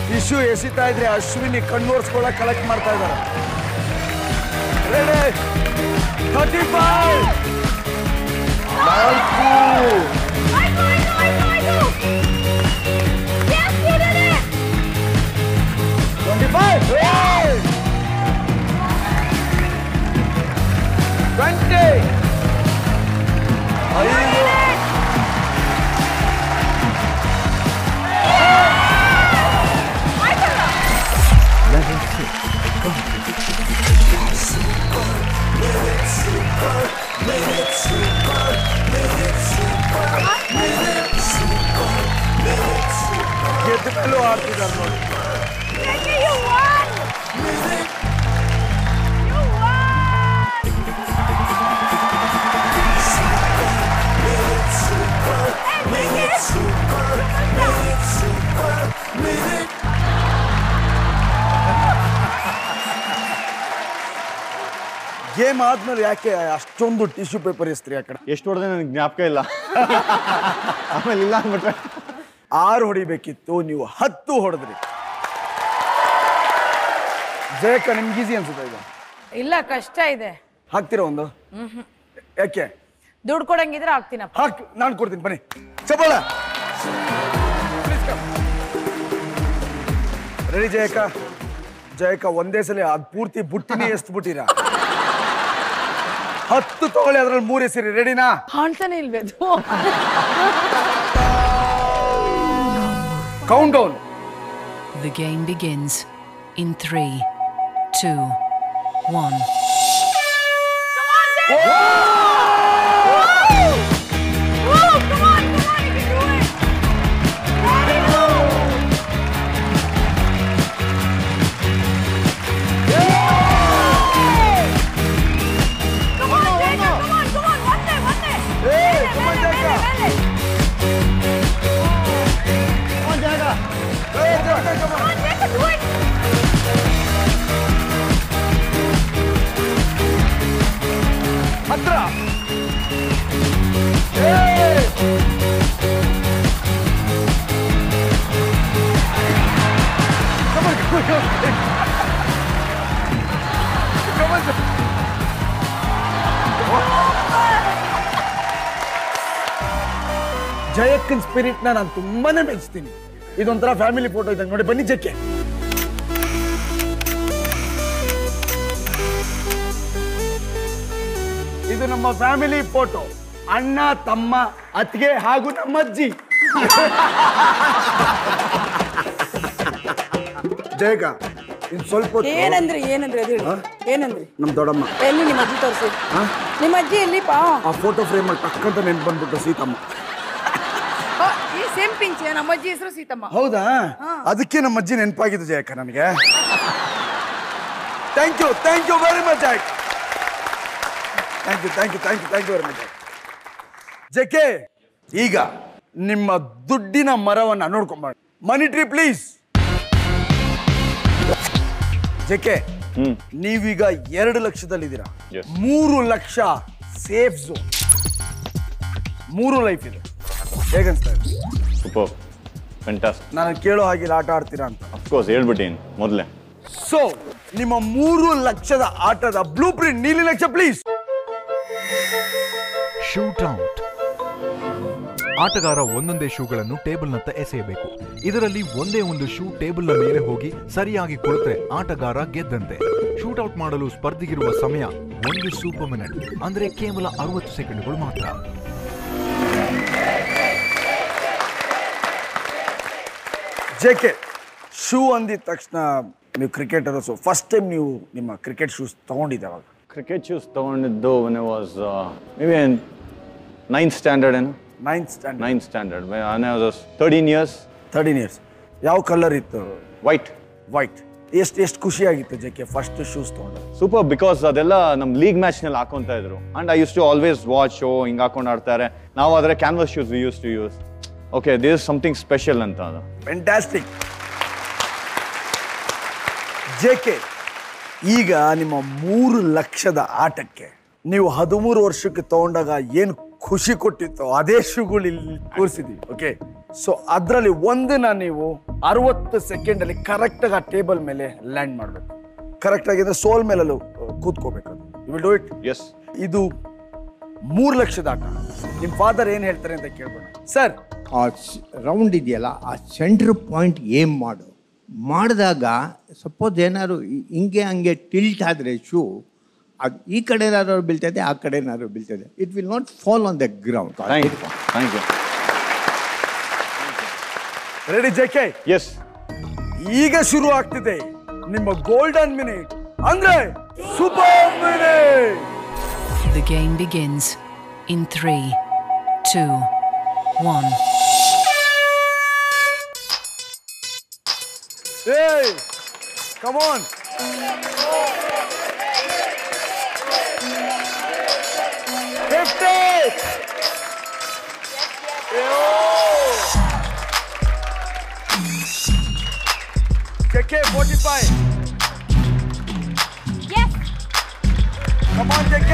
Speaker 1: Tissue ಎಸಿತಾ ಇದ್ರೆ ಅಶ್ವಿನಿ ಕಣ್ಣೋರ್ಸ್ಕೊಳ್ಳ ಕಲೆಕ್ಟ್ ಮಾಡ್ತಾ ಇದ್ದಾರೆ. ರೆಡಿ, 35, 20. ಆಡ್ತಿದ್ದಾರೆ ನೋಡಿ. ಗೇಮ್ ಆದ್ಮೇಲೆ ಯಾಕೆ ಅಷ್ಟೊಂದು ಟಿಶ್ಯೂ ಪೇಪರ್ ಇಸ್ತ್ರಿ ಆ ಕಡೆ?
Speaker 3: ಎಷ್ಟು ಹೊಡೆದ್ರೆ ನನಗೆ ಜ್ಞಾಪಕ ಇಲ್ಲ. ಆಮೇಲೆ ಇಲ್ಲ ಅಂದ್ಬಿಟ್ರೆ
Speaker 1: 6 ಹೊಡಿಬೇಕಿತ್ತು, ನೀವು 10 ಹೊಡೆದ್ರಿ. ಜಯಕ್ಕ ನಿಮ್ಗೆ ಈಸಿ ಅನ್ಸುತ್ತೆ ಈಗ?
Speaker 5: ಇಲ್ಲ, ಕಷ್ಟ ಇದೆ.
Speaker 1: ಹಾಕ್ತೀರಾ ಒಂದು? ಯಾಕೆ?
Speaker 5: ದುಡ್ಡು ಕೊಡಂಗಿದ್ರೆ ಹಾಕ್ತೀನಪ್ಪ.
Speaker 1: ಹಾಕ್, ನಾನು ಕೊಡ್ತೀನಿ, ಬನ್ನಿ. ಚಪ್ಪಾಳ. ರೆಡಿ ಜಯಕ್ಕ? ಜಯಕ್ಕ ಒಂದೇ ಸಲ ಅದು ಪೂರ್ತಿ ಬುಟ್ಟಿನಿ ಎಷ್ಟು ಬಿಟ್ಟಿರಾ? 10 ತಗೊಳ್ಳಿ, ಅದ್ರಲ್ಲಿ 3 ಎಸಿರಿ. ರೆಡಿನಾ?
Speaker 5: ಕಾಣ್ತಾನೆ ಇಲ್ವೇದು?
Speaker 1: Count down.
Speaker 6: The game begins in 3, 2, 1.
Speaker 1: ಹತ್ರ. ಜಯಕ್ಕನ್ ಸ್ಪಿರಿಟ್ ನಾನು ತುಂಬಾನೇ ಮೆಚ್ತೀನಿ. ಇದೊಂಥರ ಫ್ಯಾಮಿಲಿ ಫೋಟೋ ಇದ್ದಂಗೆ ನೋಡಿ. ಬನ್ನಿ ಜಕ್ಕೆ. ಇದು ನಮ್ಮ ಫ್ಯಾಮಿಲಿ ಫೋಟೋ. ಅಣ್ಣ, ತಮ್ಮ, ಅತ್ತಿಗೆ ಹಾಗೂ ನಮ್ಮ ಅಜ್ಜಿ. ಜಯಕ ಇನ್ ಸ್ವಲ್ಪ
Speaker 5: ಏನಂದ್ರಿ ಅದು ಹೇಳಿ. ಏನಂದ್ರಿ?
Speaker 1: ನಮ್ ದೊಡ್ಡಮ್ಮ.
Speaker 5: ಎಲ್ಲಿ ನಿಮ್ಮ ಅಜ್ಜಿ ತೋರಿಸಿ. ನಿಮ್ಮ ಅಜ್ಜಿ ಎಲ್ಲಿಪಾ?
Speaker 1: ಆ ಫೋಟೋ ಫ್ರೇಮ್ ಅಲ್ಲಿ ಟಕ್ಕಂತ ನೆನ್ಪು ಬಂದ್ಬಿಟ್ಟು ಸೀತಮ್ಮ.
Speaker 5: ಈ ಸೇಮ್ ಪಿಂಚ್. ನಮ್ಮ ಅಜ್ಜಿ ಹೆಸರು ಸೀತಮ್ಮ.
Speaker 1: ಹೌದಾ? ಅದಕ್ಕೆ ನಮ್ಮ ಅಜ್ಜಿ ನೆನಪಾಗಿದ್ದು ಜಯಕ್ಕ ನನಗೆ. ಥ್ಯಾಂಕ್ ಯು ವೆರಿ ಮಚ್ ಜಯಕ್ಕ. Thank you very much JK. ಈಗ ನಿಮ್ಮ ದುಡ್ಡಿನ ಮರವನ್ನ ನೋಡ್ಕೊಂಬಾರ. Money tree please. ಜೆಕೆ, ನೀವೀಗ 2 ಲಕ್ಷದಲ್ಲಿದ್ದೀರಾ. 3 ಲಕ್ಷ ಸೇಫ್ ಝೋನ್. 3 ಲೈಫ್ ಇದೆ. ಹೇಗನ್ಸ್ತಾ ಇದೆ?
Speaker 3: Super, fantastic.
Speaker 1: ನಾನು ಕೇಳೋ ಹಾಗೆ ಆಟ ಆಡ್ತೀರಾ ಅಂತ
Speaker 3: ಅಫ್ಕೋರ್ಸ್ ಹೇಳ್ಬಿಟ್ಟೇನು ಮೊದಲೇ.
Speaker 1: ಸೊ ನಿಮ್ಮ 3 ಲಕ್ಷದ ಆಟದ ಬ್ಲೂ ಪ್ರಿಂಟ್. ನೀಲಿ ಲಕ್ಷ ಪ್ಲೀಸ್.
Speaker 14: Shoot out. ಆಟಗಾರ ಒಂದೊಂದೇ ಶೂಗಳನ್ನು ಟೇಬಲ್ನತ್ತ ಎಸೆಯಬೇಕು. ಇದರಲ್ಲಿ ಒಂದೇ ಒಂದು ಶೂ ಟೇಬಲ್ನ ಮೇಲೆ ಹೋಗಿ ಸರಿಯಾಗಿ ಕುಳಿತರೆ ಆಟಗಾರ ಗೆದ್ದಂತೆ. ಶೂಟ್ ಔಟ್ ಮಾಡಲು ಸ್ಪರ್ಧಿಗಿರುವ ಸಮಯ 1 ಸೂಪರ್ ಮಿನಿಟ್, ಅಂದ್ರೆ ಕೇವಲ 60 ಸೆಕೆಂಡ್ಗಳು ಮಾತ್ರ.
Speaker 1: ಜೆಕೆ, ಶೂ ಅಂದಿದ ತಕ್ಷಣ ನೀವು ಕ್ರಿಕೆಟರ್. ಸೊ ಫಸ್ಟ್ ಟೈಮ್ ನೀವು ನಿಮ್ಮ ಕ್ರಿಕೆಟ್ ಶೂಸ್ ತಗೊಂಡಿದ್ದಾವಾಗ?
Speaker 3: ಕ್ರಿಕೆಟ್ ಶೂಸ್ ತಗೊಂಡಿದ್ದು when I was maybe in 9th standard.
Speaker 1: 9th standard.
Speaker 3: 9th standard. When I was 13 years.
Speaker 1: 13 years. ಯಾವ ಕಲರ್ ಇತ್ತು?
Speaker 3: ವೈಟ್.
Speaker 1: ಎಷ್ಟು ಖುಷಿ ಆಗಿತ್ತು ಜೆಕೆ ಫಸ್ಟ್ ಶೂಸ್ ತಗೊಂಡು?
Speaker 3: ಸೂಪರ್, ಬಿಕಾಸ್ ಅದೆಲ್ಲ ನಮ್ಮ ಲೀಗ್ ಮ್ಯಾಚ್ ನಲ್ಲಿ ಹಾಕೊಂತ ಇದ್ರು. And I use to always watch show ಹಿಂಗ್ ಹಾಕೊಂಡು ಆಡ್ತಾರೆ. ನಾವು ಆದ್ರೆ canvas shoes we used to use. Okay, this is something special ಅಂತ. ಅದು
Speaker 1: ಫ್ಯಾಂಟಾಸ್ಟಿಕ್. ಜೆಕೆ, ಈಗ ನಿಮ್ಮ 3 ಲಕ್ಷದ ಆಟಕ್ಕೆ ನೀವು 13 ವರ್ಷಕ್ಕೆ ತಗೊಂಡಾಗ ಏನು ಖುಷಿ ಕೊಟ್ಟಿತ್ತು ಅದೇ ಶೂಗಳು ಇಲ್ಲಿ ಕೂರಿಸಿದ್ವಿ. ಓಕೆ, ಸೊ ಅದರಲ್ಲಿ ಒಂದನ್ನ ನೀವು 60 ಸೆಕೆಂಡಲ್ಲಿ ಕರೆಕ್ಟಾಗಿ ಆ ಟೇಬಲ್ ಮೇಲೆ ಲ್ಯಾಂಡ್ ಮಾಡಬೇಕು. ಕರೆಕ್ಟ್ ಆಗಿದ್ರೆ ಸೋಲ್ ಮೇಲಲ್ಲೂ ಕೂತ್ಕೋಬೇಕು. You will do it?
Speaker 3: Yes.
Speaker 1: ಇದು 3 ಲಕ್ಷದ ಆಟ. ನಿಮ್ಮ ಫಾದರ್ ಏನು ಹೇಳ್ತಾರೆ ಅಂತ ಕೇಳ್ಬೋಣ ಸರ್?
Speaker 15: ಆ ರೌಂಡ್ ಇದೆಯಲ್ಲ, ಆ ಸೆಂಟ್ರ್ ಪಾಯಿಂಟ್ ಏಮ್ ಮಾಡಿದಾಗ ಸಪೋಸ್ ಏನಾದ್ರು ಹಿಂಗೆ ಹಂಗೆ ಟಿಲ್ಟ್ ಆದರೆ ಶೂ ಅದು ಈ ಕಡೆ ಏನಾದ್ರು ಬೀಳ್ತದೆ, ಆ ಕಡೆ ಏನಾದ್ರು ಬೀಳ್ತದೆ. It will not fall on the ground.
Speaker 3: Thank you.
Speaker 1: Ready J K?
Speaker 3: Yes.
Speaker 1: ಈಗ ಶುರು ಆಗ್ತಿದೆ ನಿಮ್ಮ ಗೋಲ್ಡನ್ ಮಿನಿಟ್, ಅಂದ್ರೆ super minute.
Speaker 6: The game begins in 3, 2, 1.
Speaker 1: Hey, come on. JK, 45.
Speaker 12: Yes.
Speaker 1: Come on, JK.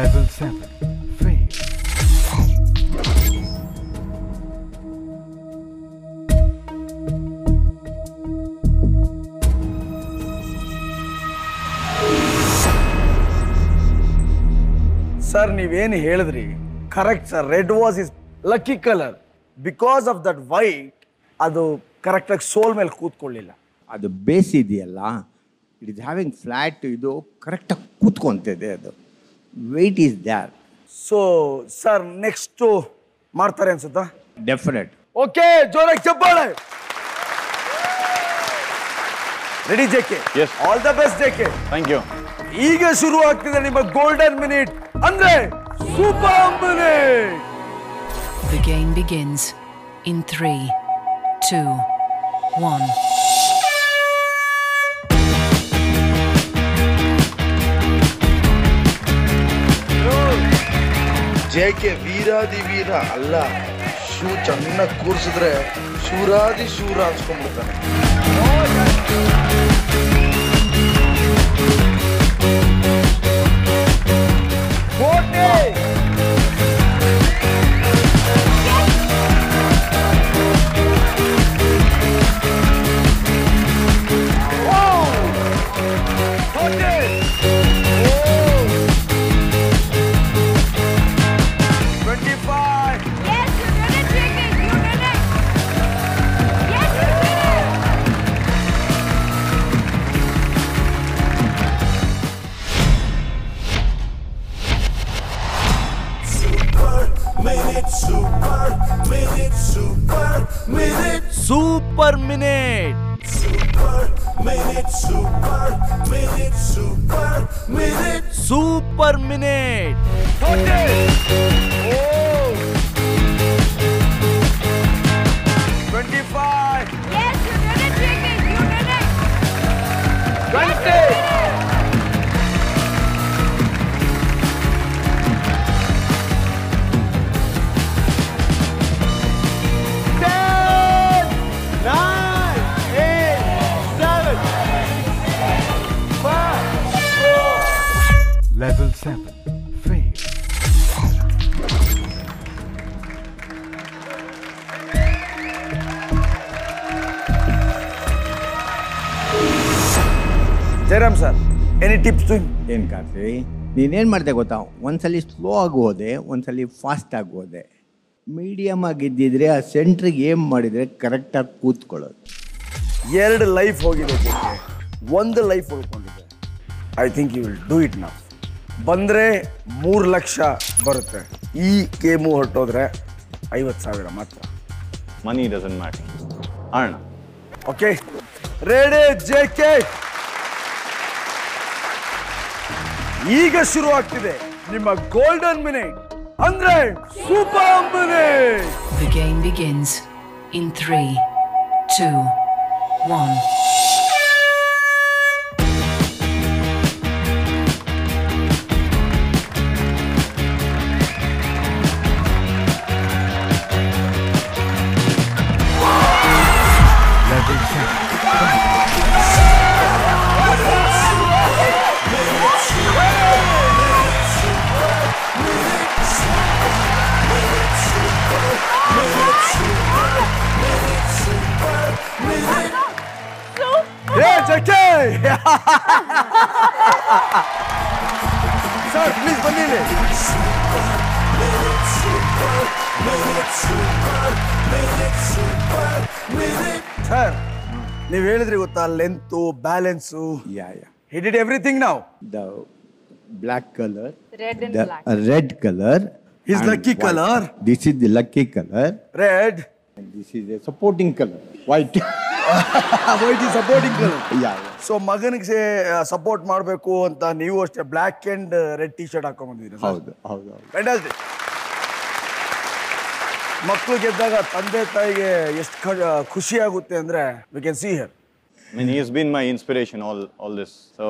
Speaker 14: Level 7. Fail.
Speaker 1: Sir ನೀವೇನು ಹೇಳಿದ್ರಿ correct sir. Red was is lucky colour. Because of that white ಅದು ಕರೆಕ್ಟಾಗಿ ಸೋಲ್ ಮೇಲೆ ಕೂತ್ಕೊಳ್ಳಿಲ್ಲ.
Speaker 15: ಅದು ಬೇಸ್ ಇದೆಯಲ್ಲ, it is having flat, ಇದು ಕರೆಕ್ಟಾಗಿ ಕೂತ್ಕೊಂತಿದೆ. ಅದು weight is there.
Speaker 1: So sir next ಮಾಡ್ತಾರೆ ಅನ್ಸುತ್ತಾ?
Speaker 15: ಡೆಫಿನೆಟ್.
Speaker 1: ಓಕೆ, ಜೋರಾಗಿ ಚಪ್ಪಾಳೆ. Ready JK?
Speaker 3: Yes.
Speaker 1: All the best JK.
Speaker 3: Thank you.
Speaker 1: ಈಗ ಶುರು ಆಗ್ತಿದೆ ನಿಮ್ಮ ಗೋಲ್ಡನ್ ಮಿನಿಟ್, ಅಂದ್ರೆ super minute.
Speaker 6: The game begins in 3, 2, 1.
Speaker 10: JK ವೀರಾದಿ ವೀರ ಅಲ್ಲ, ಶೂ ಚೆನ್ನಾಗಿ ಕೂರಿಸಿದ್ರೆ ಶೂರಾದಿ ಶೂರ ಅನ್ಸ್ಕೊಂಡ್ಬಿಡ್ತಾನೆ.
Speaker 13: Super Minute. Super Minute.
Speaker 1: 25.
Speaker 12: Yes, you did it, JK. You did it.
Speaker 1: 20.
Speaker 14: Level 7. Fail.
Speaker 1: Jayaram sir, any tips to?
Speaker 15: ಏನು ಕಾರ್ತಿ, ನೀನೇನು ಮಾಡಿದೆ ಗೊತ್ತಾ? ಒಂದ್ಸಲಿ ಸ್ಲೋ ಆಗಿ ಹೋದೆ, ಒಂದ್ಸಲಿ ಫಾಸ್ಟ್ ಆಗಿ ಹೋದೆ. ಮೀಡಿಯಮ್ ಆಗಿದ್ದಿದ್ರೆ ಆ ಸೆಂಟ್ರಿಗೆ ಏನು ಮಾಡಿದರೆ ಕರೆಕ್ಟಾಗಿ ಕೂತ್ಕೊಳ್ಳೋದು.
Speaker 1: 2 ಲೈಫ್ ಹೋಗಿದೆ JK, 1 ಲೈಫ್ ಉಳ್ಕೊಂಡಿದೆ. I think you will do it now. ಬಂದರೆ 3 ಲಕ್ಷ ಬರುತ್ತೆ. ಈ ಗೇಮು ಹೊರಟೋದ್ರೆ 50,000 ಮಾತ್ರ.
Speaker 3: Money doesn't matter. ಅಣ್ಣ
Speaker 1: ಓಕೆ, ರೆಡಿ JK? ಈಗ ಶುರು ಆಗ್ತಿದೆ ನಿಮ್ಮ ಗೋಲ್ಡನ್ ಮಿನಿಟ್, ಅಂದ್ರೆ super minute.
Speaker 6: The game begins in 3, 2, 1.
Speaker 14: Level 7.
Speaker 1: JK! Sir please ಬನ್ನಿ ಇಲ್ಲಿ. ಸರ್ ನೀವು ಹೇಳಿದ್ರಿ ಗೊತ್ತಾ, length balance. He did everything now.
Speaker 15: The black color.
Speaker 12: Red and
Speaker 15: the
Speaker 12: black.
Speaker 15: Red color.
Speaker 1: His lucky
Speaker 15: white.
Speaker 1: color.
Speaker 15: This is the lucky color.
Speaker 1: Red.
Speaker 15: And this is a supporting color. White.
Speaker 1: White is supporting color.
Speaker 15: Yeah.
Speaker 1: So ಮಗನಿಗೆ support ಮಾಡಬೇಕು ಅಂತ ನೀವು ಅಷ್ಟೇ black and red T shirt ಹಾಕೊಂಡ್ ಬಂದಿದ್ದೀರಾ?
Speaker 15: ಹೌದು ಹೌದು.
Speaker 1: Fantastic. ಮಕ್ಕಳು ಗೆದ್ದಾಗ ತಂದೆ ತಾಯಿಗೆ ಎಷ್ಟು ಖುಷಿ ಆಗುತ್ತೆ ಅಂದ್ರೆ we can see here.
Speaker 3: I mean, he has been my inspiration all this. So,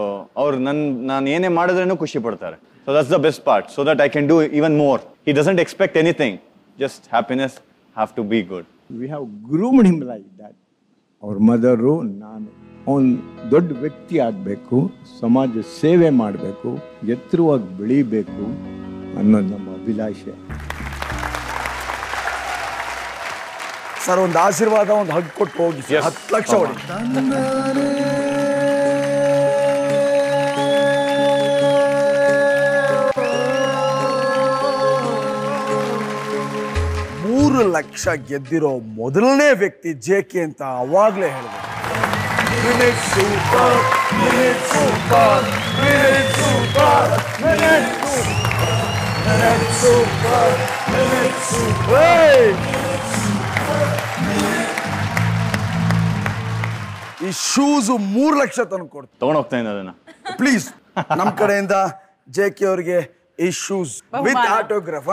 Speaker 3: ನಾನು ಏನೇ ಮಾಡಿದ್ರೇನು ಖುಷಿ ಪಡ್ತಾರೆ. So that's the best part. So that I can do even more. He doesn't expect anything. Just happiness have to be good.
Speaker 15: We have groomed him like that. ಅವ್ರ mother ನಾನು ಅವನು ದೊಡ್ಡ ವ್ಯಕ್ತಿ ಆಗಬೇಕು, ಸಮಾಜ ಸೇವೆ ಮಾಡಬೇಕು, ಎತ್ತರವಾಗಿ ಬೆಳೀಬೇಕು ಅನ್ನೋದು ನಮ್ಮ ಅಭಿಲಾಷೆ.
Speaker 1: ಸರ್ ಒಂದು ಆಶೀರ್ವಾದ, ಒಂದು ಹಗ್ ಕೊಟ್ಟು ಹೋಗಿ. 10 ಲಕ್ಷ ಹೊಡಿ. $3 ಲಕ್ಷ ಗೆದ್ದಿರೋ ಮೊದಲನೇ ವ್ಯಕ್ತಿ JK ಅಂತ ಅವಾಗ್ಲೇ ಹೇಳಿದೆ. ಈ ಶೂಸ್ 3 ಲಕ್ಷ ತಂದು ಕೊಡ್ತು.
Speaker 3: ತಗೊಂಡೋಗ್ತಾ ಇದ್ದೀನಿ ಅದನ್ನ.
Speaker 1: ಪ್ಲೀಸ್ ನಮ್ಮ ಕಡೆಯಿಂದ JK ಅವ್ರಿಗೆ ಈ shoes with autograph.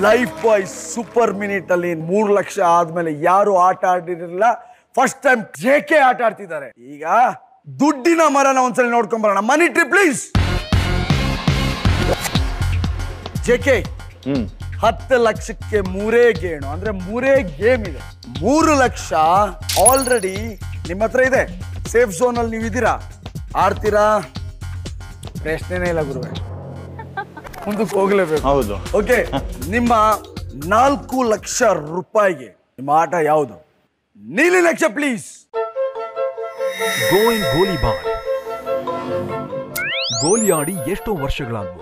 Speaker 1: Lifebuoy super minute ಅಲ್ಲಿ 3 ಲಕ್ಷ ಆದ್ಮೇಲೆ ಯಾರು ಆಟ ಆಡಿರಲಿಲ್ಲ. ಫಸ್ಟ್ ಟೈಮ್ JK ಆಟ ಆಡ್ತಿದ್ದಾರೆ. ಈಗ ದುಡ್ಡಿನ ಮರನ ಒಂದ್ಸಲ ನೋಡ್ಕೊಂಡ್ ಬರೋಣ. ಮನಿ ಟ್ರಿಪ್ ಪ್ಲೀಸ್. JK 10 ಲಕ್ಷಕ್ಕೆ 3 ಗೇಣು ಅಂದ್ರೆ 3 ಗೇಮ್ ಇದೆ. 3 ಲಕ್ಷ ಆಲ್ರೆಡಿ ನಿಮ್ಮ ಹತ್ರ ಇದೆ. ಸೇಫ್ ಝೋನ್ ಅಲ್ಲಿ ನೀವಿದ್ದೀರಾ, ಆಡ್ತೀರಾ, ಪ್ರಶ್ನೆನೇ ಇಲ್ಲ ಗುರುವೆ, ಮುಂದಕ್ಕೆ ಹೋಗ್ಲೇಬೇಕು.
Speaker 3: ಹೌದು.
Speaker 1: ಓಕೆ, ನಿಮ್ಮ 4 ಲಕ್ಷ ರೂಪಾಯಿಗೆ ನಿಮ್ಮ ಆಟ ಯಾವುದು? ನೀಲಿ ಲಕ್ಷ ಪ್ಲೀಸ್.
Speaker 14: ಗೋಯಿಂಗ್ ಗೋಲಿಬಾರ್. ಗೋಲಿ ಆಡಿ ಎಷ್ಟೋ ವರ್ಷಗಳಾದ್ವು.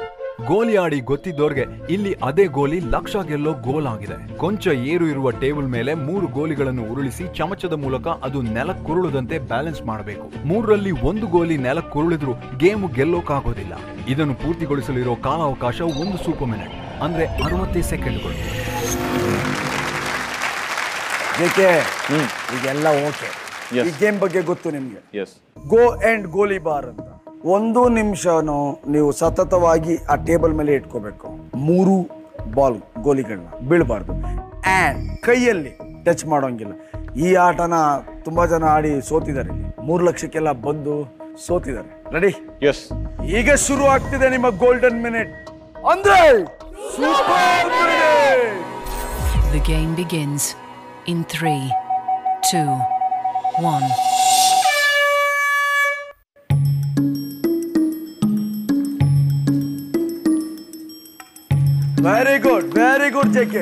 Speaker 14: ಗೋಲಿ ಆಡಿ ಗೊತ್ತಿದ್ದವ್ರಿಗೆ ಇಲ್ಲಿ ಅದೇ ಗೋಲಿ ಲಕ್ಷ ಗೆಲ್ಲೋ ಗೋಲ್ ಆಗಿದೆ. ಕೊಂಚ ಏರು ಇರುವ ಟೇಬಲ್ ಮೇಲೆ 3 ಗೋಲಿಗಳನ್ನು ಉರುಳಿಸಿ ಚಮಚದ ಮೂಲಕ ಅದು ನೆಲಕ್ಕುರುಳದಂತೆ ಬ್ಯಾಲೆನ್ಸ್ ಮಾಡಬೇಕು. 3ರಲ್ಲಿ 1 ಗೋಲಿ ನೆಲಕ್ಕುರುಳಿದ್ರು ಗೇಮ್ ಗೆಲ್ಲೋಕಾಗೋದಿಲ್ಲ. ಇದನ್ನು ಪೂರ್ತಿಗೊಳಿಸಲಿರೋ ಕಾಲಾವಕಾಶ 1 ಸೂಪರ್ ಮಿನಿಟ್, ಅಂದ್ರೆ 60 ಸೆಕೆಂಡ್ಗಳು.
Speaker 1: ಈಗೆಲ್ಲ ಓಕೆ. ಈ ಗೇಮ್ ಬಗ್ಗೆ ಗೊತ್ತು ನಿಮ್ಗೆ?
Speaker 3: ಎಸ್.
Speaker 1: ಗೋ ಅಂಡ್ ಗೋಲಿಬಾರ್ ಅಂತ 1 ನಿಮಿಷನೂ ನೀವು ಸತತವಾಗಿ ಆ ಟೇಬಲ್ ಮೇಲೆ ಇಟ್ಕೋಬೇಕು. 3 ಬಾಲ್ ಗೋಲಿಗಳನ್ನ ಬೀಳಬಾರ್ದು. ಆ್ಯಂಡ್ ಕೈಯಲ್ಲಿ ಟಚ್ ಮಾಡೋಂಗಿಲ್ಲ. ಈ ಆಟನ ತುಂಬಾ ಜನ ಆಡಿ ಸೋತಿದ್ದಾರೆ. 3 ಲಕ್ಷಕ್ಕೆಲ್ಲ ಬಂದು ಸೋತಿದ್ದಾರೆ. ರೆಡಿ?
Speaker 3: ಎಸ್.
Speaker 1: ಈಗ ಶುರು ಆಗ್ತಿದೆ ನಿಮ್ಮ ಗೋಲ್ಡನ್ ಮಿನಿಟ್, ಅಂದ್ರೆ super minute.
Speaker 6: The game begins in 3, 2, 1.
Speaker 1: Very good, JK.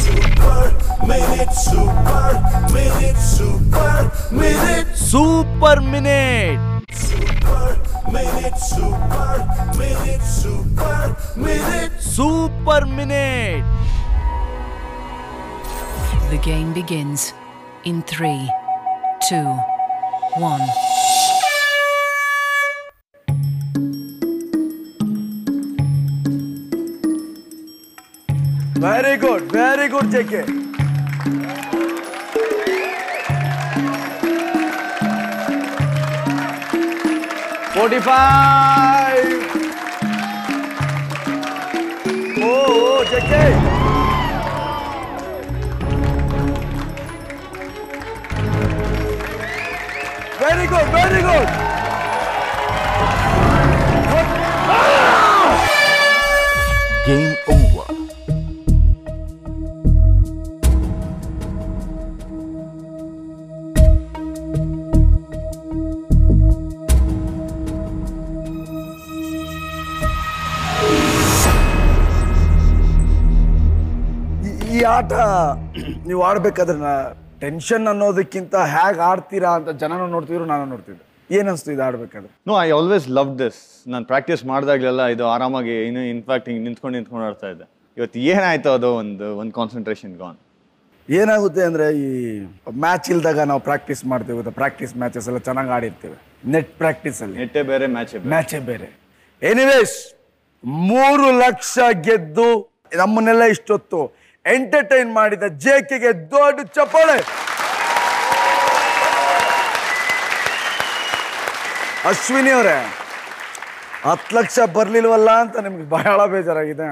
Speaker 11: Super minute, super minute, super minute,
Speaker 13: super minute,
Speaker 11: super minute, super minute, super minute,
Speaker 13: super minute.
Speaker 6: The game begins in 3, 2, 1.
Speaker 1: Very good, JK. $45. Oh, JK. Very good.
Speaker 14: Game over.
Speaker 1: ಈ ಆಟ ನೀವು ಆಡ್ಬೇಕಾದ್ರೆ tension ಅನ್ನೋದಕ್ಕಿಂತ ಹೇಗೆ ಆಡ್ತೀರಾ ಅಂತ ಜನನ ನೋಡ್ತಿದ್ರು, ನಾನು ನೋಡ್ತಿದ್ದೆ. ಏನಿಸ್ತು ಇದು ಆಡ್ಬೇಕಾದ್ರೆ?
Speaker 3: No, I always love this. ನಾನು ಪ್ರಾಕ್ಟೀಸ್ ಮಾಡಿದಾಗಲೆಲ್ಲ ಇದು ಆರಾಮಾಗಿ ಇನ್ನು ಇನ್ಫ್ಯಾಕ್ಟ್ ಹಿಂಗೆ ನಿಂತ್ಕೊಂಡು ಆಡ್ತಾ ಇದ್ದೆ. ಇವತ್ತು ಏನಾಯ್ತು ಅದು ಒಂದು ಕಾನ್ಸಂಟ್ರೇಷನ್ ಗಾನ್.
Speaker 1: ಏನಾಗುತ್ತೆ ಅಂದರೆ ಈ ಮ್ಯಾಚ್ ಇಲ್ದಾಗ ನಾವು ಪ್ರಾಕ್ಟೀಸ್ ಮಾಡ್ತೀವಿ ಗೊತ್ತಾ, ಪ್ರಾಕ್ಟೀಸ್ ಮ್ಯಾಚಸ್ ಎಲ್ಲ ಚೆನ್ನಾಗಿ ಆಡಿರ್ತೀವಿ. ನೆಟ್ ಪ್ರಾಕ್ಟೀಸಲ್ಲಿ
Speaker 3: ನೆಟ್ಟೇ ಬೇರೆ
Speaker 1: ಮ್ಯಾಚೇ ಬೇರೆ. ಎನಿವೇಸ್ 3 ಲಕ್ಷ ಗೆದ್ದು ನಮ್ಮನ್ನೆಲ್ಲ ಇಷ್ಟೊತ್ತು ಎಂಟರ್ಟೈನ್ ಮಾಡಿದ ಜೆಕೆಗೆ ದೊಡ್ಡ ಚಪ್ಪಾಳೆ. ಅಶ್ವಿನಿ ಅವರೇ, 10 ಲಕ್ಷ ಬರ್ಲಿಲ್ವಲ್ಲ ಅಂತ ನಿಮ್ಗೆ ಬಹಳ ಬೇಜಾರಾಗಿದೆ.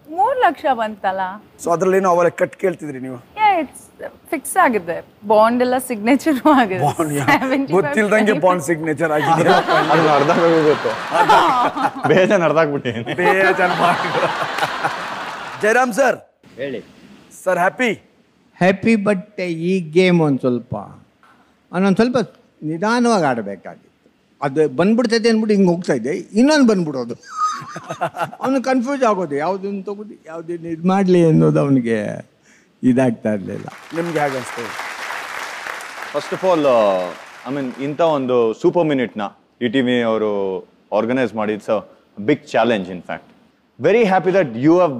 Speaker 12: 3 ಲಕ್ಷ ಬಂತಲ್ಲ.
Speaker 1: ಸೊ ಅದ್ರಲ್ಲೇನೋ ಅವರ ಕಟ್ ಕೇಳ್ತಿದ್ರಿ ನೀವು?
Speaker 12: ಫಿಕ್ಸ್ ಆಗಿದೆ, ಬಾಂಡ್ ಎಲ್ಲ ಸಿಗ್ನೇಚರ್ ಆಗಿದೆ.
Speaker 1: ಗೊತ್ತಿಲ್ದಂಗೆ ಬಾಂಡ್ ಸಿಗ್ನೇಚರ್ ಆಗಿದೆ.
Speaker 3: ಅರ್ಧ ಗೊತ್ತು, ಬೇಜಾನ್ ಅರ್ಧ ಆಗ್ಬಿಟ್ಟೆ.
Speaker 1: ಜಯರಾಮ್ ಸರ್
Speaker 15: ಹೇಳಿ
Speaker 1: ಸರ್.
Speaker 15: ಹ್ಯಾಪಿ. ಬಟ್ ಈ ಗೇಮ್ ಒಂದು ಸ್ವಲ್ಪ ನಿಧಾನವಾಗಿ ಆಡಬೇಕಾಗಿತ್ತು. ಅದು ಬಂದ್ಬಿಡ್ತೈತೆ ಅಂದ್ಬಿಟ್ಟು ಹಿಂಗೆ ಹೋಗ್ತಾ ಇದ್ದೆ, ಇನ್ನೊಂದು ಬಂದ್ಬಿಡೋದು. ಅವನು ಕನ್ಫ್ಯೂಸ್ ಆಗೋದು, ಯಾವುದನ್ನು ತಗೋದು ಯಾವುದನ್ನು ಇದು ಮಾಡಲಿ ಅನ್ನೋದು ಅವನಿಗೆ ಇದಾಗ್ತಾ ಇರಲಿಲ್ಲ.
Speaker 1: ನಿಮ್ಗೆ ಹೇಗೆ ಅನಿಸ್ತದೆ?
Speaker 3: First of all I mean ಇಂಥ ಒಂದು ಸೂಪರ್ ಮಿನಿಟ್ನ ETV ಅವರು ಆರ್ಗನೈಸ್ ಮಾಡಿ, it's a big challenge. In fact very happy that you have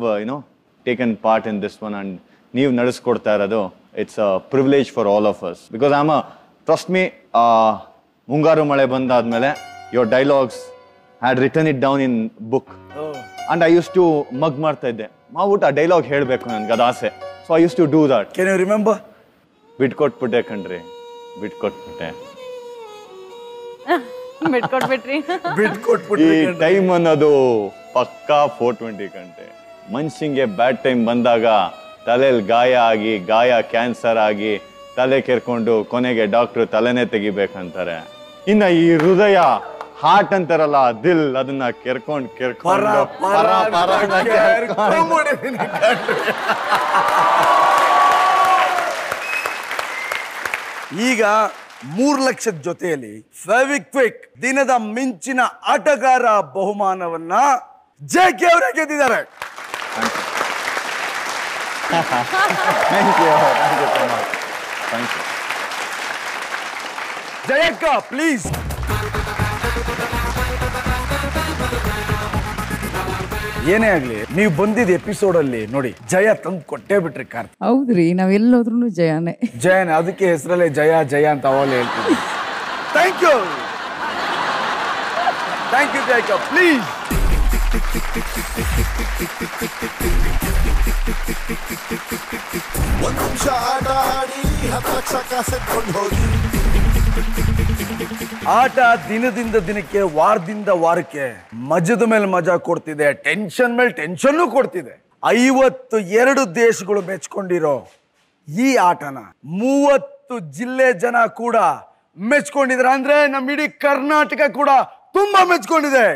Speaker 3: taken part in this one and ನೀವು ನಡೆಸ್ಕೊಡ್ತಾ ಇರೋದು. It's a privilege for all of us because I am trust me. Mungaru Male ಬಂದಾದ್ಮೇಲೆ your dialogues had return it down in book and I use to mug ಮಾಡ್ತಾ ಇದ್ದೆ. ಮಾಡ್ಬಿಟ್ಟು ಆ dialogue ಹೇಳಬೇಕು ನನಗೆ, ಅದು ಆಸೆ. So I use to do that.
Speaker 1: Can you remember?
Speaker 3: ಬಿಟ್ಕೊಟ್ಬಿಟ್ಟೆ ಕಣ್ರಿ, ಬಿಟ್ಕೊಟ್ಬಿಟ್ಟೆ. ಈ ಟೈಮ್ ಅನ್ನೋದು ಪಕ್ಕಾ 420 ಗಂಟೆ. ಮನ್ಸಿಂಗೆ ಬ್ಯಾಡ್ ಟೈಮ್ ಬಂದಾಗ ತಲೆಯಲ್ಲಿ ಗಾಯ ಆಗಿ, ಗಾಯ ಕ್ಯಾನ್ಸರ್ ಆಗಿ, ತಲೆ ಕೆರ್ಕೊಂಡು ಕೊನೆಗೆ ಡಾಕ್ಟ್ರು ತಲೆನೇ ತೆಗಿಬೇಕಂತಾರೆ. ಇನ್ನ ಈ ಹೃದಯ, ಹಾರ್ಟ್ ಅಂತಾರಲ್ಲ, ದಿಲ್, ಅದನ್ನ ಕೆರ್ಕೊಂಡು
Speaker 1: ಈಗ 3 ಲಕ್ಷದ ಜೊತೆಯಲ್ಲಿ ಫೆವಿಕ್ವಿಕ್ ದಿನದ ಮಿಂಚಿನ ಆಟಗಾರ ಬಹುಮಾನವನ್ನ ಜೆಕೆ ಅವರೇ ಗೆದ್ದಿದ್ದಾರೆ. ಜಯಕ್ಕ ಪ್ಲೀಸ್. ಏನೇ ಆಗ್ಲಿ, ನೀವು ಬಂದಿದ್ದ ಎಪಿಸೋಡ್ ಅಲ್ಲಿ ನೋಡಿ ಜಯ ತಂದು ಕೊಟ್ಟೇ ಬಿಟ್ರಿ ಕಾರ್ತಿ.
Speaker 5: ಹೌದ್ರಿ, ನಾವೆಲ್ಲೋದ್ರೂ ಜಯನೇ.
Speaker 1: ಅದಕ್ಕೆ ಹೆಸರಲ್ಲೇ ಜಯ ಜಯ ಅಂತ ಅವಾಗಲೇ ಹೇಳ್ತೀವಿ. ಥ್ಯಾಂಕ್ ಯು ಜಯಕ್ಕ ಪ್ಲೀಸ್.
Speaker 11: ಒಂದು ನಿಮಿಷ ಆಟ ಆಡಿ 10 ಲಕ್ಷ ಕಾಸೆತ್ಕೊಂಡು ಹೋಗಿ.
Speaker 1: ಆಟ ದಿನದಿಂದ ದಿನಕ್ಕೆ, ವಾರದಿಂದ ವಾರಕ್ಕೆ ಮಜದ ಮೇಲೆ ಮಜಾ ಕೊಡ್ತಿದೆ, ಟೆನ್ಷನ್ ಮೇಲೆ ಟೆನ್ಷನ್ ಕೊಡ್ತಿದೆ. 52 ದೇಶಗಳು ಮೆಚ್ಕೊಂಡಿರೋ ಈ ಆಟನ 30 ಜಿಲ್ಲೆ ಜನ ಕೂಡ ಮೆಚ್ಕೊಂಡಿದ್ರೆ ಅಂದ್ರೆ ನಮ್ಮ ಇಡೀ ಕರ್ನಾಟಕ ಕೂಡ ತುಂಬಾ ಮೆಚ್ಕೊಂಡಿದೆ.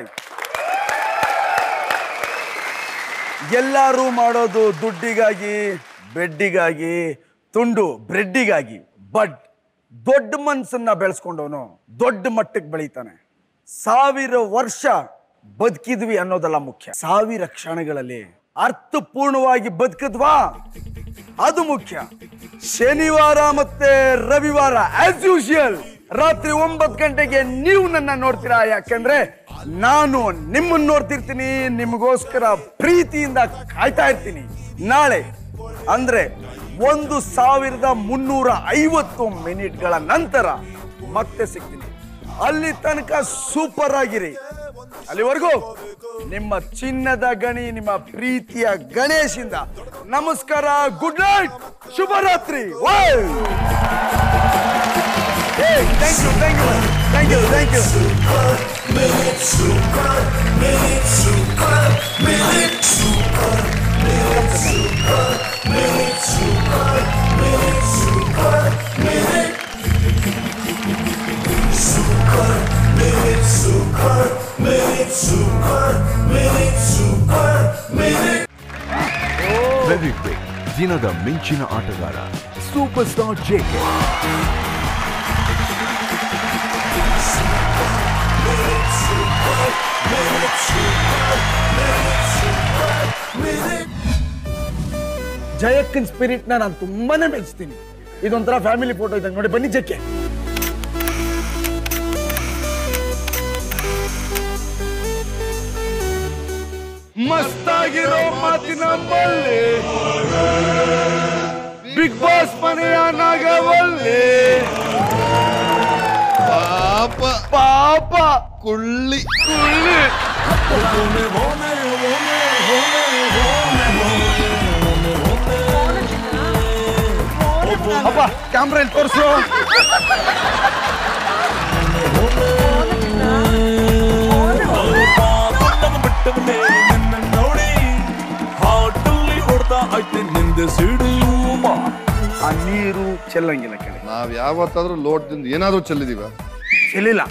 Speaker 1: ಎಲ್ಲರೂ ಮಾಡೋದು ದುಡ್ಡಿಗಾಗಿ, ಬೆಡ್ಡಿಗಾಗಿ, ತುಂಡು ಬ್ರೆಡ್ಡಿಗಾಗಿ. ಬಟ್ ದೊಡ್ಡ ಮನಸ್ಸನ್ನ ಬೆಳೆಸ್ಕೊಂಡವನು ದೊಡ್ಡ ಮಟ್ಟಕ್ಕೆ ಬೆಳೀತಾನೆ. 1000 ವರ್ಷ ಬದುಕಿದ್ವಿ ಅನ್ನೋದಲ್ಲ ಮುಖ್ಯ, 1000 ಕ್ಷಣಗಳಲ್ಲಿ ಅರ್ಥಪೂರ್ಣವಾಗಿ ಬದುಕಿದ್ವಾ ಅದು ಮುಖ್ಯ. ಶನಿವಾರ ಮತ್ತೆ ರವಿವಾರ ಆಸ್ ಯೂಶುವಲ್ ರಾತ್ರಿ 9 ಗಂಟೆಗೆ ನೀವು ನನ್ನ ನೋಡ್ತೀರಾ. ಯಾಕಂದ್ರೆ ನಾನು ನಿಮ್ಮನ್ನು ನೋಡ್ತಿರ್ತೀನಿ, ನಿಮಗೋಸ್ಕರ ಪ್ರೀತಿಯಿಂದ ಕಾಯ್ತಾ ಇರ್ತೀನಿ. ನಾಳೆ ಅಂದ್ರೆ 1350 ಮಿನಿಟ್ಗಳ ನಂತರ ಮತ್ತೆ ಸಿಗ್ತೀನಿ. ಅಲ್ಲಿ ತನಕ ಸೂಪರ್ ಆಗಿರಿ. ಅಲ್ಲಿವರೆಗೂ ನಿಮ್ಮ ಚಿನ್ನದ ಗಣಿ, ನಿಮ್ಮ ಪ್ರೀತಿಯ ಗಣೇಶಿಂದ ನಮಸ್ಕಾರ, ಗುಡ್ ನೈಟ್, ಶುಭರಾತ್ರಿ. ಥ್ಯಾಂಕ್
Speaker 14: ಫೆವಿಕ್ವಿಕ್ ದಿನದ ಮಿಂಚಿನ ಆಟಗಾರ ಸೂಪರ್ ಸ್ಟಾರ್ ಜೆಕೆ.
Speaker 1: ಜಯಕ್ಕನ್ ಸ್ಪಿರಿಟ್ನ ನಾನು ತುಂಬಾನೇ ಮೆಚ್ತೀನಿ. ಇದೊಂಥರ ಫ್ಯಾಮಿಲಿ ಫೋಟೋ ಇದ್ದಂಗೆ ನೋಡಿ. ಬನ್ನಿ ಜಕ್ಕೆ. ಮಸ್ತಾಗಿರೋ ಮಾತಿನ ಬಲ್ಲೆ, ಬಿಗ್ ಬಾಸ್ ಮನೆಯ ನಾಗವಲ್ಲೆ,
Speaker 11: ಪಾಪ
Speaker 1: ಪಾಪ
Speaker 11: ಕುಳ್ಳಿ
Speaker 1: ಕುಳ್ಳಿ. ಅಪ್ಪ ಕ್ಯಾಮ್ರಾ ಇಲ್ಲಿ ತೋರಿಸು. ಆ ನೀರು ಚೆಲ್ಲಂಗಿಲ್ಲ ಕೆಳಗೆ.
Speaker 11: ನಾವ್ ಯಾವತ್ತಾದ್ರೂ ಲೋಟದಿಂದ ಏನಾದ್ರೂ ಚೆಲ್ಲಿದೀವ?
Speaker 1: ಚೆಲ್ಲಿಲ್ಲ.